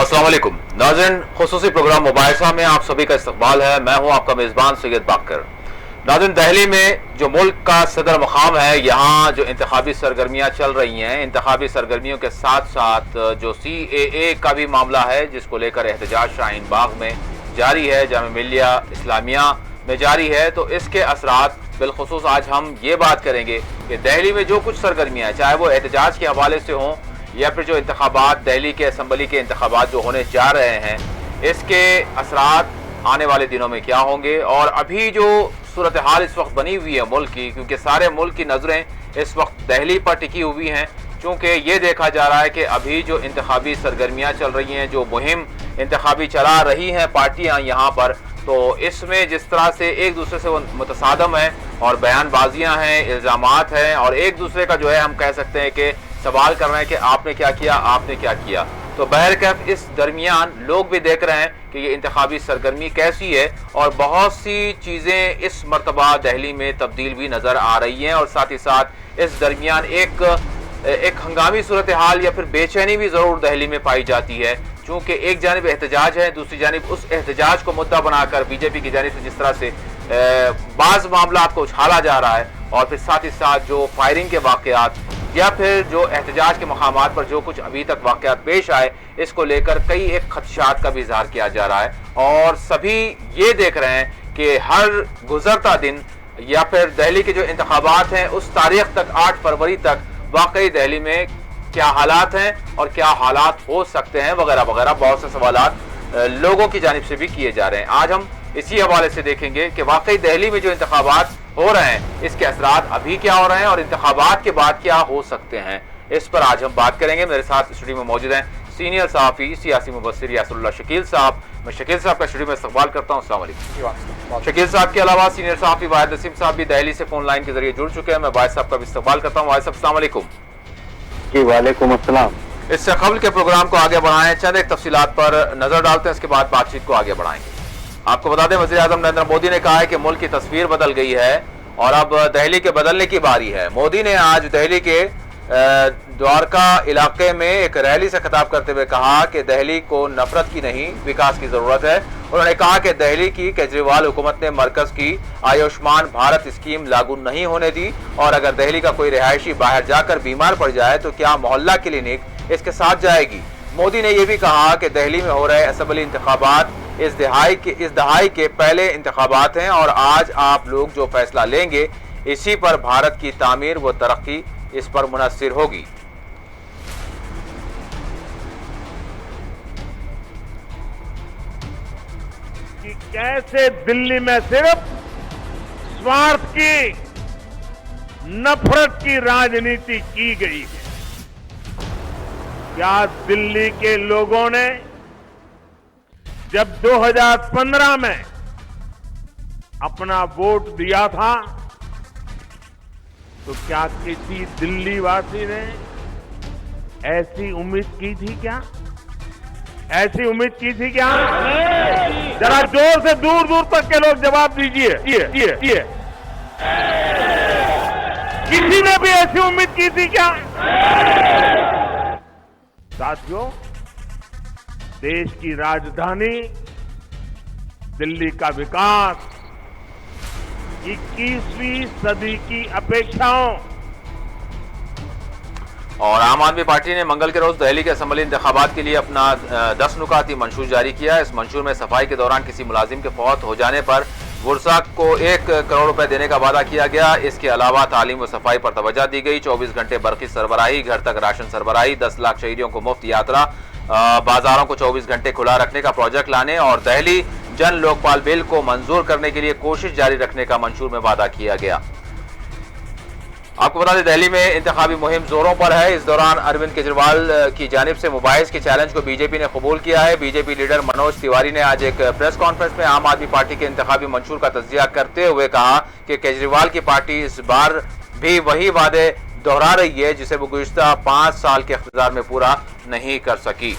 अस्सलाम वालेकुम नाज़रीन, खुसूसी प्रोग्राम मुबाहिसा में आप सभी का इस्तकबाल है। मैं हूं आपका मेज़बान सैयद बाकर। नाज़रीन, दिल्ली में जो मुल्क का सदर मकाम है, यहाँ जो इंतखाबी सरगर्मियाँ चल रही हैं, इंतखाबी सरगर्मियों के साथ साथ जो CAA का भी मामला है जिसको लेकर एहतजाज शाहीन बाग में जारी है, जामिया मिल्लिया इस्लामिया में जारी है, तो इसके असरात बिलखुसूस आज हम ये बात करेंगे कि दिल्ली में जो कुछ सरगर्मियाँ, चाहे वो एहतजाज के हवाले से हों या फिर जो इंतखाबात दिल्ली के असम्बली के इंतखाबात जो होने जा रहे हैं, इसके असरात आने वाले दिनों में क्या होंगे। और अभी जो सूरत हाल इस वक्त बनी हुई है मुल्क की, क्योंकि सारे मुल्क की नज़रें इस वक्त दिल्ली पर टिकी हुई हैं, चूँकि ये देखा जा रहा है कि अभी जो इंतखाबी सरगर्मियाँ चल रही हैं, जो मुहिम इंतखाबी चला रही हैं पार्टियाँ यहाँ पर, तो इसमें जिस तरह से एक दूसरे से वो मुतसादम है और बयानबाजियाँ हैं, इल्ज़ामात हैं, और एक दूसरे का जो है हम कह सकते हैं कि सवाल कर रहे हैं कि आपने क्या किया, आपने क्या किया। तो बहरकैफ इस दरमियान लोग भी देख रहे हैं कि ये इंतखाबी सरगर्मी कैसी है, और बहुत सी चीज़ें इस मरतबा दिल्ली में तब्दील भी नज़र आ रही हैं। और साथ ही साथ इस दरमियान एक हंगामी सूरत हाल या फिर बेचैनी भी ज़रूर दिल्ली में पाई जाती है, चूँकि एक जानिब एहतजाज है, दूसरी जानिब उस एहतजाज को मुद्दा बनाकर बीजेपी की जानिब से जिस तरह से बाज़ मामला को उछाला जा रहा है, और फिर साथ ही साथ जो फायरिंग के वाक़यात या फिर जो एहतजाज के मकामात पर जो कुछ अभी तक वाक़यात पेश आए, इसको लेकर कई एक खदशात का भी इजहार किया जा रहा है। और सभी ये देख रहे हैं कि हर गुजरता दिन या फिर दिल्ली के जो इंतखाबात हैं उस तारीख तक 8 फरवरी तक वाकई दिल्ली में क्या हालात हैं और क्या हालात हो सकते हैं वगैरह वगैरह बहुत से सवालात लोगों की जानिब से भी किए जा रहे हैं। आज हम इसी हवाले से देखेंगे कि वाकई दिल्ली में जो इंतखाबात हो रहे हैं, इसके असरात अभी क्या हो रहे हैं और इंतखाबात के बाद क्या हो सकते हैं, इस पर आज हम बात करेंगे। मेरे साथ स्टूडियो में मौजूद हैं सीनियर सहाफ़ी सियासी मुबस्सिर यासरुल्लाह शकील साहब। मैं शकील साहब का स्टूडियो में इस्तकबाल करता हूँ। अस्सलाम वालेकुम। शकील साहब के अलावा सीनियर सहाफ़ी वाहिद नसीम साहब भी दिल्ली से फोन लाइन के जरिए जुड़ चुके हैं। मैं वाहिद साहब का भी इस्तकबाल करता हूँ। वाहिद साहब अस्सलाम वालेकुम। जी वालेकुम अस्सलाम। इससे कबल के प्रोग्राम को आगे बढ़ाएं, चंद एक तफसीलात पर नजर डालते हैं, इसके बाद बातचीत को आगे बढ़ाएंगे। आपको बता दें, वज़ीर आज़म नरेंद्र मोदी ने कहा है कि मुल्क की तस्वीर बदल गई है और अब दिल्ली के बदलने की बारी है। मोदी ने आज दिल्ली के द्वारका इलाके में एक रैली से खिताब करते हुए कहा कि दिल्ली को नफरत की नहीं, विकास की जरूरत है। उन्होंने कहा कि दिल्ली की केजरीवाल हुकूमत ने मरकज की आयुष्मान भारत स्कीम लागू नहीं होने दी, और अगर दिल्ली का कोई रिहायशी बाहर जाकर बीमार पड़ जाए तो क्या मोहल्ला क्लिनिक इसके साथ जाएगी। मोदी ने यह भी कहा कि दिल्ली में हो रहे असम्बली इंतखाबात इस दहाई के पहले इंतखाबात हैं, और आज आप लोग जो फैसला लेंगे इसी पर भारत की तामीर व तरक्की इस पर मुनहसर होगी। कि कैसे दिल्ली में सिर्फ स्वार्थ की, नफरत की राजनीति की गई है। क्या दिल्ली के लोगों ने जब 2015 में अपना वोट दिया था तो क्या किसी दिल्ली वासी ने ऐसी उम्मीद की थी क्या? ऐसी उम्मीद की थी क्या? जरा जोर से दूर दूर तक के लोग जवाब दीजिए। किसी ने भी ऐसी उम्मीद की थी क्या? साथियों, देश की राजधानी दिल्ली का विकास 21वीं सदी की अपेक्षाओं और आम आदमी पार्टी ने मंगल के रोज दिल्ली के असम्बली इंतखाबात के लिए अपना 10 नुकाती मंशूर जारी किया। इस मंशूर में सफाई के दौरान किसी मुलाजिम के फौत हो जाने पर गुरसा को 1 करोड़ रुपए देने का वादा किया गया। इसके अलावा तालीम व सफाई पर तवज्जो दी गई। 24 घंटे बरक़ी सरबराही, घर तक राशन सरबराही, 10 लाख शहरियों को मुफ्त यात्रा, बाजारों को 24 घंटे खुला रखने का प्रोजेक्ट लाने और दिल्ली जन लोकपाल बिल को मंजूर करने के लिए कोशिश जारी रखने का मंशूर में वादा किया गया। आपको बता दें, दिल्ली में इंतखाबी मुहिम जोरों पर है। इस दौरान अरविंद केजरीवाल की जानिब से मुबाहिस के चैलेंज को बीजेपी ने कबूल किया है। बीजेपी लीडर मनोज तिवारी ने आज एक प्रेस कॉन्फ्रेंस में आम आदमी पार्टी के इंतखाबी मंशूर का तज्जिया करते हुए कहा कि केजरीवाल की पार्टी इस बार भी वही वादे दोहरा रही है जिसे वो गुज़िश्ता 5 साल के इख्तियार में पूरा नहीं कर सकी।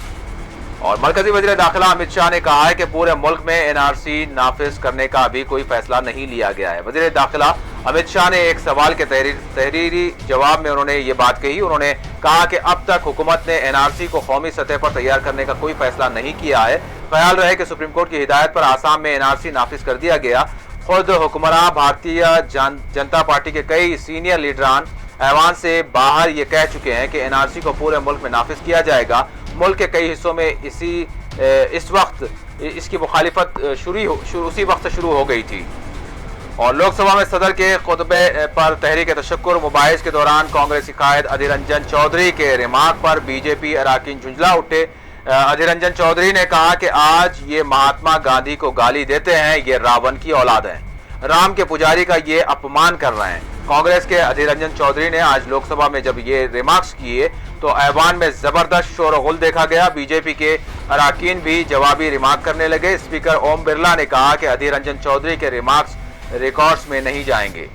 और मरकजी वज़ीर दाखिला अमित शाह ने कहा है कि पूरे मुल्क में NRC नाफिज करने का अभी कोई फैसला नहीं लिया गया है। वज़ीर दाखिला अमित शाह ने एक सवाल के तहरीरी जवाब में उन्होंने ये बात कही। उन्होंने कहा कि अब तक हुकूमत ने एनआरसी को कौमी सतह पर तैयार करने का कोई फैसला नहीं किया है। ख्याल रहे कि सुप्रीम कोर्ट की हिदायत पर आसाम में एनआरसी नाफिज कर दिया गया। खुद हुक्मरान भारतीय जनता पार्टी के कई सीनियर लीडरान ऐवान से बाहर ये कह चुके हैं कि एनआरसी को पूरे मुल्क में नाफिज किया जाएगा। मुल्क के कई हिस्सों में इस वक्त इसकी मुखालिफत उसी वक्त से शुरू हो गई थी। और लोकसभा में सदर के खुतबे पर तहरीक तशक्कुर मुबाहिस के दौरान कांग्रेसी कायद अधीर रंजन चौधरी के रिमार्क पर बीजेपी अरकान झुंझला उठे। अधीर रंजन चौधरी ने कहा कि आज ये महात्मा गांधी को गाली देते हैं, ये रावण की औलाद हैं, राम के पुजारी का ये अपमान कर रहे हैं। कांग्रेस के अधीर रंजन चौधरी ने आज लोकसभा में जब ये रिमार्क्स किए तो ऐवान में जबरदस्त शोरगुल देखा गया। बीजेपी के अरकान भी जवाबी रिमार्क करने लगे। स्पीकर ओम बिरला ने कहा कि अधीर रंजन चौधरी के रिमार्क्स रिकॉर्ड्स में नहीं जाएंगे।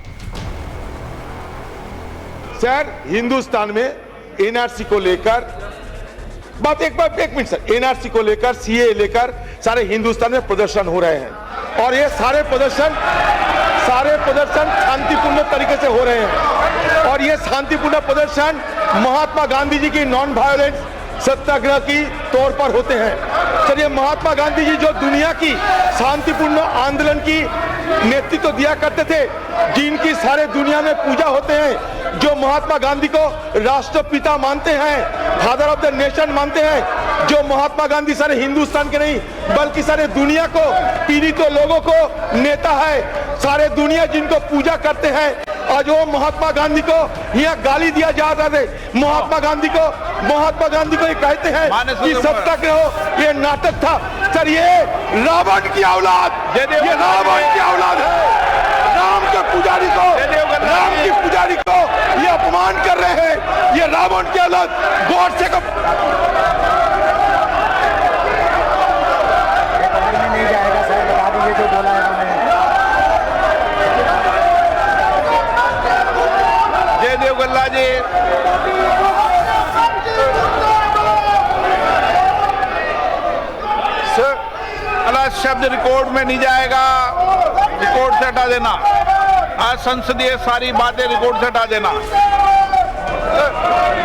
सर, हिंदुस्तान में एनआरसी को लेकर एक मिनट सर, एनआरसी को लेकर, सीए लेकर सारे हिंदुस्तान में प्रदर्शन हो रहे हैं और ये सारे प्रदर्शन शांतिपूर्ण तरीके से हो रहे हैं और ये शांतिपूर्ण प्रदर्शन महात्मा गांधी जी की नॉन वायलेंस सत्याग्रह की तौर पर होते हैं। सर, ये महात्मा गांधी जी जो दुनिया की शांतिपूर्ण आंदोलन की नेतृत्व दिया करते थे, जिनकी सारे दुनिया में पूजा होते हैं, जो महात्मा गांधी को राष्ट्रपिता मानते हैं, फादर ऑफ द नेशन मानते हैं, जो महात्मा गांधी सारे हिंदुस्तान के नहीं बल्कि सारे दुनिया को पीड़ित लोगों को नेता है, सारे दुनिया जिनको पूजा करते हैं, आज वो महात्मा गांधी को यहाँ गाली दिया जा रहा है। महात्मा गांधी को ये कहते हैं कि सत्याग्रह ये नाटक था। सर, ये रावण की औलाद, ये रावण की औलाद है। राम की पुजारी को ये अपमान कर रहे हैं। ये रावण की औलाद गोडसे को नहीं जाएगा सर, बता दीजिए जो बोला है उन्होंने। जयदेव गल्ला जी, सर, गलत शब्द रिकॉर्ड में नहीं जाएगा, रिकॉर्ड से हटा देना। आज संसदीय सारी बातें रिकॉर्ड से हटा देना।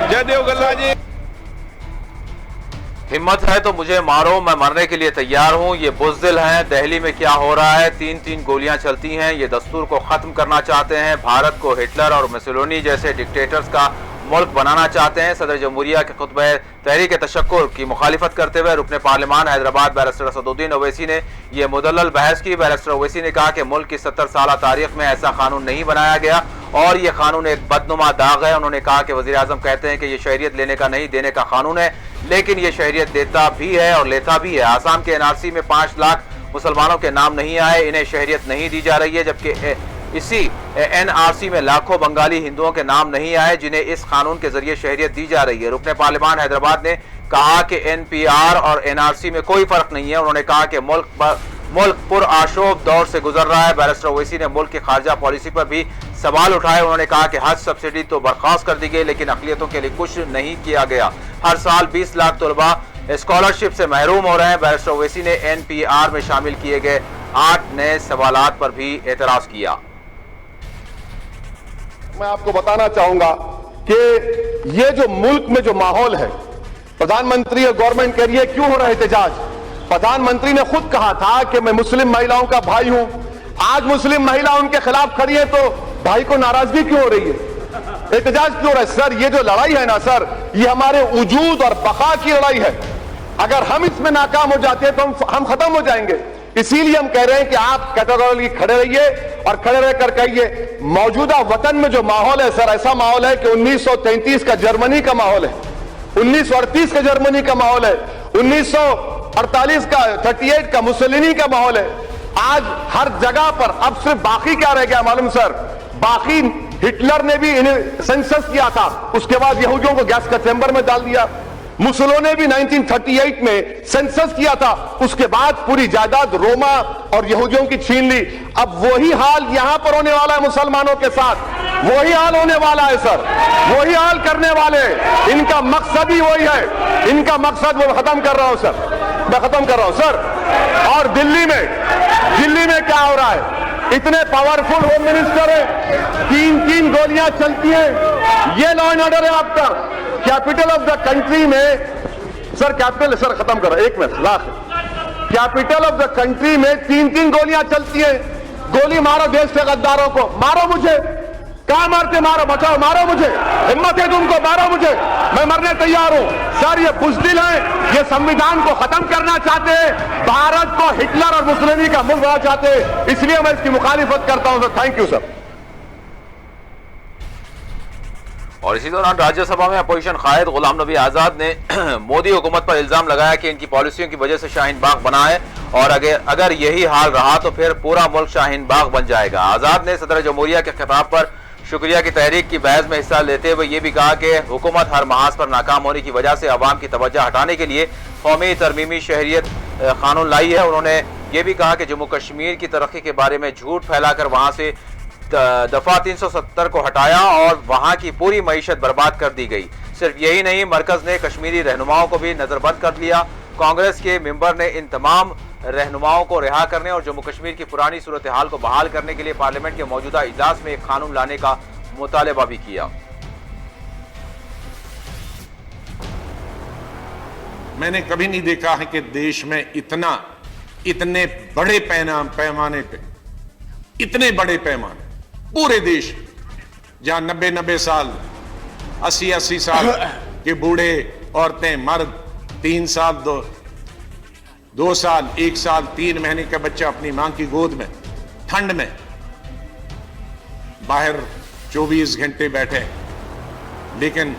जयदेव गल्ला जी, हिम्मत है तो मुझे मारो, मैं मरने के लिए तैयार हूं। ये बुज़दिल हैं। दिल्ली में क्या हो रहा है? 3-3 गोलियां चलती हैं। ये दस्तूर को खत्म करना चाहते हैं। भारत को हिटलर और मुसोलिनी जैसे डिक्टेटर्स का मुल्क बनाना चाहते हैं। सदर जमहूरिया के खुतबे तहरीक तशक्कुर की मुखालिफत करते हुए रुकने पार्लियामान हैदराबाद बैरिस्टर असदुद्दीन ओवैसी ने यह मुदल्लल बहस की। बैरिस्टर ओवैसी ने कहा कि मुल्क की 70 साल तारीख में ऐसा कानून नहीं बनाया गया और ये कानून एक बदनुमा दाग है। उन्होंने कहा कि वजीर आजम कहते हैं कि ये शहरियत लेने का नहीं देने का कानून है, लेकिन ये शहरियत देता भी है और लेता भी है। आसाम के एनआरसी में 5 लाख मुसलमानों के नाम नहीं आए, इन्हें शहरियत नहीं दी जा रही है, जबकि इसी एनआरसी में लाखों बंगाली हिंदुओं के नाम नहीं आए जिन्हें इस कानून के जरिए शहरियत दी जा रही है। रुकने पार्लियामान हैदराबाद ने कहा कि एनपीआर और एनआरसी में कोई फर्क नहीं है। उन्होंने कहा कि मुल्क पुरआशोब दौर से गुजर रहा है। बैरिस्टर ओवैसी ने मुल्क की खारजा पॉलिसी पर भी सवाल उठाए। उन्होंने कहा कि हज सब्सिडी तो बर्खास्त कर दी गई, लेकिन अक़लियतों के लिए कुछ नहीं किया गया। हर साल 20 लाख तलबा स्कॉलरशिप से महरूम हो रहे हैं। बैरिस्टर ओवैसी ने एनपीआर में शामिल किए गए 8 नए सवालात पर भी एतराज किया। मैं आपको बताना चाहूंगा कि ये जो मुल्क में जो माहौल है, प्रधानमंत्री और गवर्नमेंट कह रही है क्यों हो रहा है एहतजाज। प्रधानमंत्री ने खुद कहा था कि मैं मुस्लिम महिलाओं का भाई हूं। आज मुस्लिम महिला उनके खिलाफ खड़ी है तो भाई को नाराजगी क्यों हो रही है, एहतजाज क्यों हो रहा है? सर, ये जो लड़ाई है ना सर, ये हमारे वजूद और बका की लड़ाई है। अगर हम इसमें नाकाम हो जाते हैं तो हम खत्म हो जाएंगे। इसीलिए हम कह रहे हैं कि आप कैटेगोरिकली खड़े रहिए और खड़े रहकर कहिए मौजूदा वतन में जो माहौल है सर, ऐसा माहौल है कि 1933 का जर्मनी का माहौल है, 1938 का जर्मनी का माहौल है, 1948 का 38 का मुसोलिनी का माहौल है। आज हर जगह पर अब सिर्फ बाकी क्या रह गया मालूम सर? बाकी हिटलर ने भी इन्हें सेंसस किया था, उसके बाद यहूदियों को गैस का चैम्बर में डाल दिया। मुसोलिनी ने भी 1938 में सेंसस किया था, उसके बाद पूरी जायदाद रोमा और यहूदियों की छीन ली। अब वही हाल यहां पर होने वाला है मुसलमानों के साथ, वही हाल होने वाला है सर, वही हाल करने वाले। इनका मकसद ही वही है, इनका मकसद वो खत्म कर रहा हूं सर, मैं खत्म कर रहा हूं सर। और दिल्ली में क्या हो रहा है? इतने पावरफुल होम मिनिस्टर है, 3-3 गोलियां चलती हैं। ये लॉ एंड ऑर्डर है आपका। कैपिटल ऑफ द कंट्री में सर, कैपिटल सर खत्म करो, 1 minute last. Capital of the country में 3-3 गोलियां चलती हैं। गोली मारो देश के गद्दारों को, मारो मुझे, कहां मारते, मारो, बचाओ, मारो मुझे, हिम्मत है तुमको, मारो मुझे, मैं मरने तैयार हूं। सर ये बुज़दिल है, ये संविधान को खत्म करना चाहते हैं, भारत को हिटलर और मुसोलिनी का मुल्क बनाना चाहते हैं, इसलिए मैं इसकी मुखालिफत करता हूं सर। Thank you sir. और इसी दौरान राज्यसभा में अपोजिशन कायद गुलाम नबी आजाद ने मोदी हुकूमत पर इल्जाम लगाया कि इनकी पॉलिसियों की वजह से शाहीन बाग बना है और अगर यही हाल रहा तो फिर पूरा मुल्क शाहीन बाग बन जाएगा। आजाद ने सदर जमहूरिया के खिताब पर शुक्रिया की तहरीक की बहस में हिस्सा लेते हुए ये भी कहा कि हुकूमत हर महाज पर नाकाम होने की वजह से अवाम की तवज्जो हटाने के लिए कौमी तरमीमी शहरियत कानून लाई है। उन्होंने ये भी कहा कि जम्मू कश्मीर की तरक्की के बारे में झूठ फैलाकर वहां से दफा 370 को हटाया और वहां की पूरी मईशत बर्बाद कर दी गई। सिर्फ यही नहीं, मरकज ने कश्मीरी रहनुमाओं को भी नजरबंद कर लिया। कांग्रेस के मेंबर ने इन तमाम रहनुमाओं को रिहा करने और जम्मू कश्मीर की पुरानी सूरत हाल को बहाल करने के लिए पार्लियामेंट के मौजूदा इजलास में एक कानून लाने का मुतालबा भी किया। मैंने कभी नहीं देखा है कि देश में इतने बड़े पैमाने पे, इतने बड़े पैमाने पूरे देश, जहां 90-90 साल, 80-80 साल के बूढ़े, औरतें, मर्द, 3 साल, 2 साल, 1 साल, 3 महीने का बच्चा अपनी मां की गोद में ठंड में बाहर 24 घंटे बैठे। लेकिन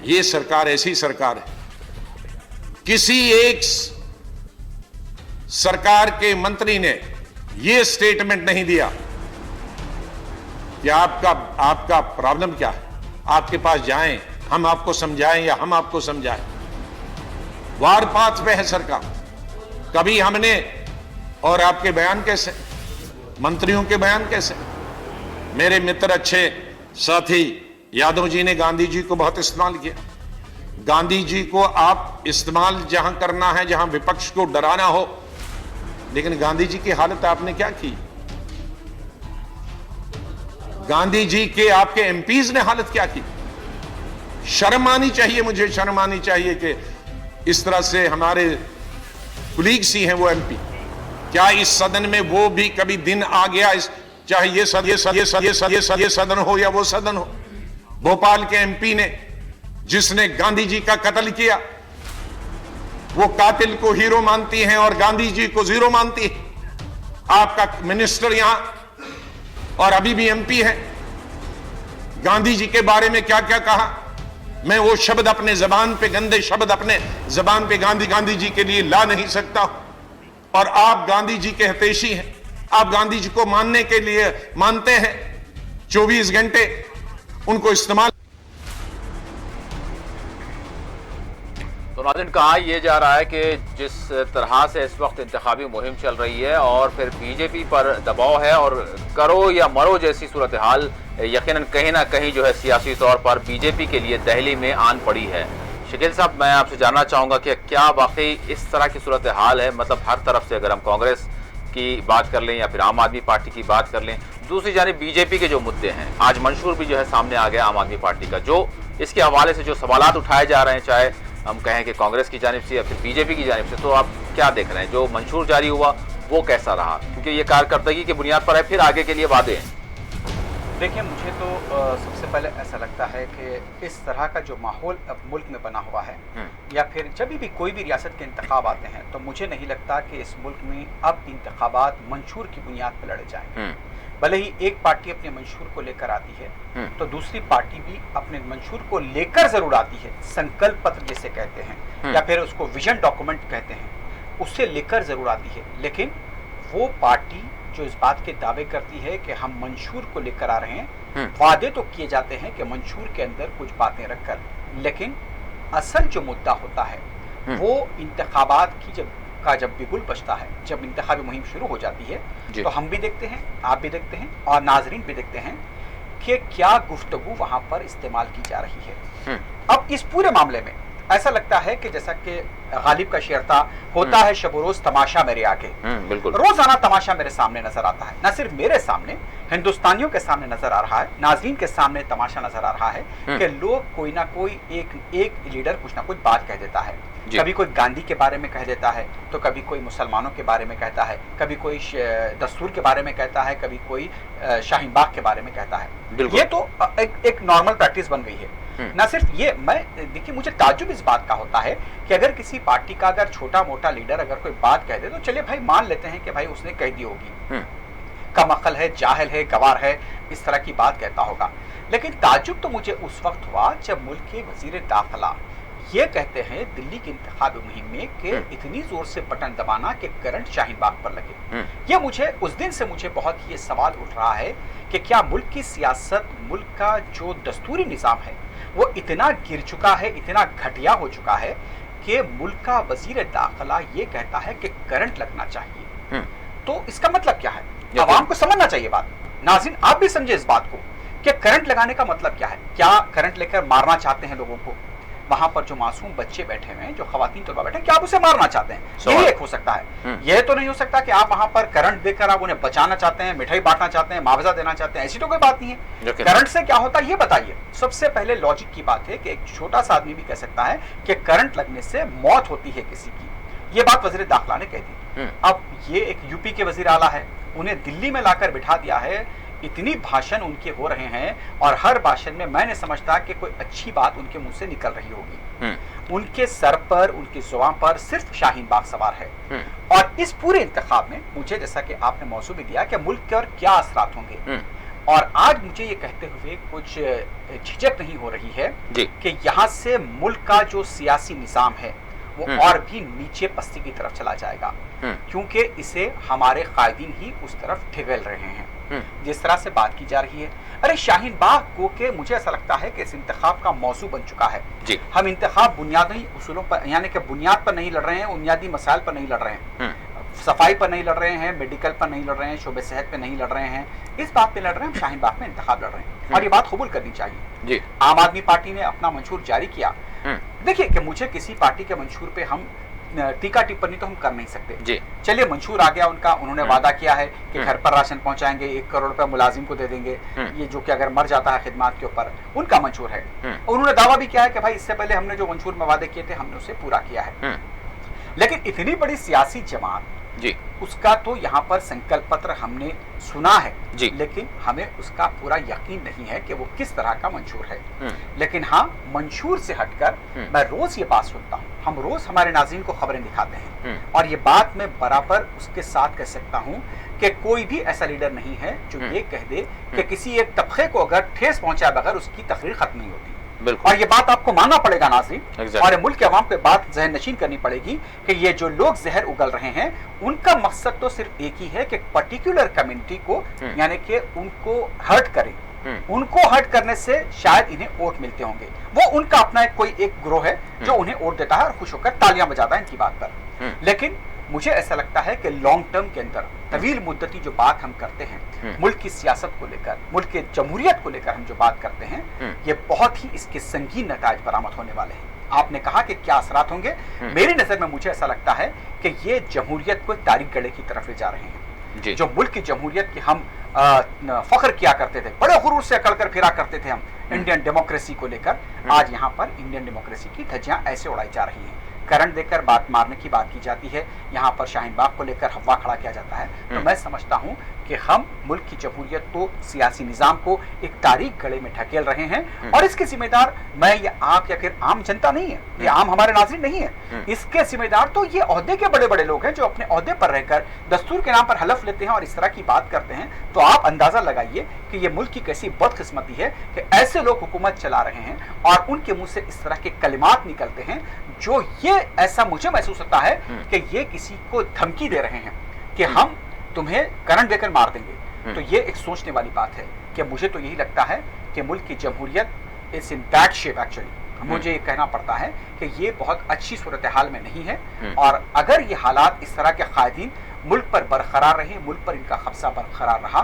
ये सरकार ऐसी सरकार है, किसी एक सरकार के मंत्री ने ये स्टेटमेंट नहीं दिया कि आपका प्रॉब्लम क्या है, आपके पास जाएं, हम आपको समझाएं या हम आपको समझाएं। वार पाथ पे है सरकार। कभी हमने, और आपके बयान कैसे, मंत्रियों के बयान कैसे। मेरे मित्र अच्छे साथी यादव जी ने गांधी जी को बहुत इस्तेमाल किया। गांधी जी को आप इस्तेमाल जहां करना है, जहां विपक्ष को डराना हो, लेकिन गांधी जी की हालत आपने क्या की? गांधी जी के आपके एमपीज ने हालत क्या की? शर्म आनी चाहिए, मुझे शर्म आनी चाहिए कि इस तरह से हमारे कुलीग्स ही हैं वो एमपी। क्या इस सदन में वो भी कभी दिन आ गया, चाहे ये सदन हो या वो सदन हो, भोपाल के एमपी ने, जिसने गांधी जी का कत्ल किया, वो कातिल को हीरो मानती हैं और गांधी जी को जीरो मानती है। आपका मिनिस्टर यहां और अभी भी एमपी है, गांधी जी के बारे में क्या क्या कहा। मैं वो शब्द अपने जबान पे, गंदे शब्द अपने जबान पे गांधी जी के लिए ला नहीं सकता। और आप गांधी जी के हितैषी हैं, आप गांधी जी को मानने के लिए मानते हैं, 24 घंटे उनको इस्तेमाल। तो नाज़रीन, कहा यह जा रहा है कि जिस तरह से इस वक्त इंतखाबी मुहिम चल रही है और फिर बीजेपी पर दबाव है और करो या मरो जैसी सूरत हाल यकीनन कहीं ना कहीं जो है सियासी तौर पर बीजेपी के लिए दहली में आन पड़ी है। शकील साहब, मैं आपसे जानना चाहूँगा कि क्या वाकई इस तरह की सूरत हाल है? मतलब हर तरफ से अगर हम कांग्रेस की बात कर लें या फिर आम आदमी पार्टी की बात कर लें, दूसरी जानिब बीजेपी के जो मुद्दे हैं, आज मंशूर भी जो है सामने आ गया आम आदमी पार्टी का, जो इसके हवाले से जो सवालात उठाए जा रहे हैं, चाहे हम कहें कि कांग्रेस की जानिब से या फिर बीजेपी की जानिब से, तो आप क्या देख रहे हैं? जो मंशूर जारी हुआ वो कैसा रहा? क्योंकि ये कारकर्दगी की बुनियाद पर है, फिर आगे के लिए वादे हैं। देखिए, मुझे तो सबसे पहले ऐसा लगता है कि इस तरह का जो माहौल अब मुल्क में बना हुआ है, या फिर जब भी कोई भी रियासत के इंतखाब आते हैं, तो मुझे नहीं लगता कि इस मुल्क में अब इंतखाबात मंशूर की बुनियाद पर लड़े जाएंगे। भले ही एक पार्टी अपने मंशूर को लेकर आती है, तो दूसरी पार्टी भी अपने मंशूर को लेकर जरूर आती है, संकल्प पत्र जिसे कहते हैं या फिर उसको विजन डॉक्यूमेंट कहते हैं, उससे लेकर जरूर आती है। लेकिन वो पार्टी जो इस बात के दावे करती है कि हम मंशूर को लेकर आ रहे हैं, वादे तो किए जाते हैं कि मंशूर के अंदर कुछ बातें रखकर, लेकिन असल जो मुद्दा होता है वो इंतखाबात की जब बिगुल बजता है, जब इंतखाबी मुहिम शुरू हो जाती है, तो हम भी देखते हैं, आप भी देखते हैं और नाजरीन भी देखते हैं कि क्या गुफ्तगू वहां पर इस्तेमाल की जा रही है। अब इस पूरे मामले में ऐसा लगता है कि जैसा कि गालिब का शेर था, होता है शब रोज तमाशा मेरे आगे। बिल्कुल। रोजाना तमाशा मेरे सामने नजर आता है, न सिर्फ मेरे सामने, हिंदुस्तानियों के सामने नजर आ रहा है, नाज़रीन के सामने तमाशा नजर आ रहा है कि लोग कोई ना कोई एक लीडर कुछ ना कुछ बात कह देता है। कभी कोई गांधी के बारे में कह देता है, तो कभी कोई मुसलमानों के बारे में कहता है, कभी कोई दस्तूर के बारे में कहता है, कभी कोई शाहीन बाग के बारे में कहता है। ये तो एक नॉर्मल प्रैक्टिस बन गई है। ना सिर्फ ये, मैं देखिए मुझे ताज्जुब इस बात का होता है कि अगर किसी पार्टी का अगर छोटा मोटा लीडर अगर कोई बात कह दे तो चलिए भाई मान लेते हैं कि भाई उसने कह दी होगी, कम अक्ल है, जाहिल है, गवार है, इस तरह की बात कहता होगा। लेकिन ताज्जुब तो मुझे उस वक्त हुआ जब मुल्क के वजीर दाखिला ये कहते हैं दिल्ली की इंतखाबी मुहिम में कि इतनी जोर से बटन दबाना कि करंट शाहीन बाग पर लगे। ये मुझे उस दिन से मुझे बहुत ये सवाल उठ रहा है कि क्या मुल्क की सियासत, मुल्क का जो दस्तूरी निज़ाम है वो इतना गिर चुका है, इतना घटिया हो चुका है कि मुल्क का वजीर दाखिला ये कहता है कि करंट लगना चाहिए। तो इसका मतलब क्या है? आवाम को समझना चाहिए बात। नाज़रीन आप भी समझे इस बात को कि करंट लगाने का मतलब क्या है। क्या करंट लेकर मारना चाहते हैं लोगों को? वहां पर जो मासूम बच्चे बैठे हुए हैं, जो खवातीन तो बैठे हैं, क्या आप उसे मारना चाहते हैं? यही एक हो सकता है। यह तो नहीं हो सकता कि आप वहां पर करंट देकर आप उन्हें बचाना चाहते हैं, मिठाई बांटना चाहते हैं, मुआवजा देना चाहते हैं। ऐसी तो कोई बात नहीं है। करंट से क्या होता है ये बताइए। सबसे पहले लॉजिक की बात है कि एक छोटा सा आदमी भी कह सकता है कि करंट लगने से मौत होती है किसी की। ये बात वजीर दाखिला ने कह दी। अब ये एक यूपी के वजीर आला है, उन्हें दिल्ली में लाकर बिठा दिया है, इतनी भाषण उनके हो रहे हैं और हर भाषण में मैं नहीं समझता कि कोई अच्छी बात उनके मुंह से निकल रही होगी। उनके सर पर, उनकी जुबान पर सिर्फ शाहीन बाग सवार है। और इस पूरे इंतखाब में मुझे, जैसा कि आपने मौजू भी दिया, कि मुल्क के और क्या असरात होंगे, और आज मुझे ये कहते हुए कुछ झिझक नहीं हो रही है कि यहाँ से मुल्क का जो सियासी निज़ाम है वो और भी नीचे पस्ती की तरफ चला जाएगा, क्योंकि इसे हमारे कायदीन ही उस तरफ ठेल रहे हैं जिस तरह से बात की जा रही है। अरे शाहीन बाग को के मुझे ऐसा लगता है कि इस इंतखाब का मौजू बन चुका है। हम इंतखाब बुनियादी उसूलों पर, यानी कि बुनियाद पर नहीं लड़ रहे हैं, बुनियादी मसाइल पर नहीं लड़ रहे हैं, सफाई पर नहीं लड़ रहे हैं, मेडिकल पर नहीं लड़ रहे हैं, शोबे सेहत पे नहीं लड़ रहे हैं, इस बात पे लड़ रहे हैं, हम शाहीन बाग में इंतखाब लड़ रहे हैं। और ये बात कबूल करनी चाहिए। आम आदमी पार्टी ने अपना मंशूर जारी किया। देखिए कि मुझे किसी पार्टी के मंशूर पे हम टीका टिप्पणी तो हम कर नहीं सकते। चलिए मंशूर आ गया उनका, उन्होंने वादा किया है कि घर पर राशन पहुंचाएंगे, 1 करोड़ रुपए मुलाजिम को दे देंगे, ये जो कि अगर मर जाता है खिदमत के ऊपर, उनका मंशूर है। उन्होंने दावा भी किया है कि भाई इससे पहले हमने जो मंशूर में वादे किए थे हमने उसे पूरा किया है। लेकिन इतनी बड़ी सियासी जमात उसका तो यहाँ पर संकल्प पत्र हमने सुना है, लेकिन हमें उसका पूरा यकीन नहीं है कि वो किस तरह का मंशूर है। लेकिन हाँ, मंशूर से हटकर मैं रोज ये बात सुनता हूँ, हम रोज हमारे नाज़रीन को खबरें दिखाते हैं, और ये बात मैं बराबर उसके साथ कह सकता हूँ कि कोई भी ऐसा लीडर नहीं है जो ये कह दे कि किसी एक तबके को अगर ठेस पहुंचाए बगैर उसकी तकरीर खत्म नहीं होती। और ये बात आपको मानना पड़ेगा नाज़रीन, और मुल्क के अवाम को बात जहन नशीन करनी पड़ेगी कि ये जो लोग जहर उगल रहे हैं उनका मकसद तो सिर्फ एक ही है कि पर्टिकुलर कम्युनिटी को, यानी कि उनको हर्ट करें। उनको हर्ट करने से शायद इन्हें वोट मिलते होंगे। वो उनका अपना कोई एक ग्रोह है जो उन्हें वोट देता है और खुश होकर तालियां बजाता है इनकी बात पर। लेकिन मुझे ऐसा लगता है कि लॉन्ग टर्म के अंदर, तवील मुद्दती जो बात हम करते हैं मुल्क की सियासत को लेकर, मुल्क के जमहूरियत को लेकर हम जो बात करते हैं, ये बहुत ही इसके संगीन नताइज बरामद होने वाले हैं। आपने कहा कि क्या असरात होंगे, मेरी नजर में मुझे ऐसा लगता है कि ये जमहूरियत को तारीख गड़े की तरफ ले जा रहे हैं। जो मुल्क की जमहूरियत की हम फख्र किया करते थे, बड़े गुरूर से अकड़ कर फिरा करते थे हम इंडियन डेमोक्रेसी को लेकर, आज यहाँ पर इंडियन डेमोक्रेसी की धज्जियां ऐसे उड़ाई जा रही हैं। करंट देकर बात मारने की बात की जाती है, यहाँ पर शाहीन बाग को लेकर हवा खड़ा किया जाता है। तो मैं समझता हूँ कि हम मुल्क की जमहूरियत को, सियासी निज़ाम को एक तारीख गले में ढकेल रहे हैं, और इसके जिम्मेदार मैं या आप या फिर आम जनता नहीं है, ये आम हमारे नाज़रीन नहीं है। इसके जिम्मेदार तो ये ओहदे के बड़े बड़े लोग हैं जो अपने ओहदे पर रहकर दस्तूर के नाम पर हलफ लेते हैं और इस तरह की बात करते हैं। तो आप अंदाजा लगाइए कि ये मुल्क की कैसी बदकिस्मती है कि ऐसे लोग हुकूमत चला रहे हैं और उनके मुंह से इस तरह के कलिमात निकलते हैं जो ये ऐसा मुझे महसूस होता है कि ये किसी को धमकी दे रहे हैं कि हम तुम्हें करंट देकर मार देंगे। तो ये एक सोचने वाली बात है कि मुझे तो यही लगता है कि मुल्क की जमहूरियत is in bad shape. Actually मुझे ये कहना पड़ता है कि ये बहुत अच्छी सूरत हाल में नहीं है, और अगर ये हालात इस तरह के कायदीन मुल्क पर बरकरार रहे, मुल्क पर इनका कब्जा बरकरार रहा,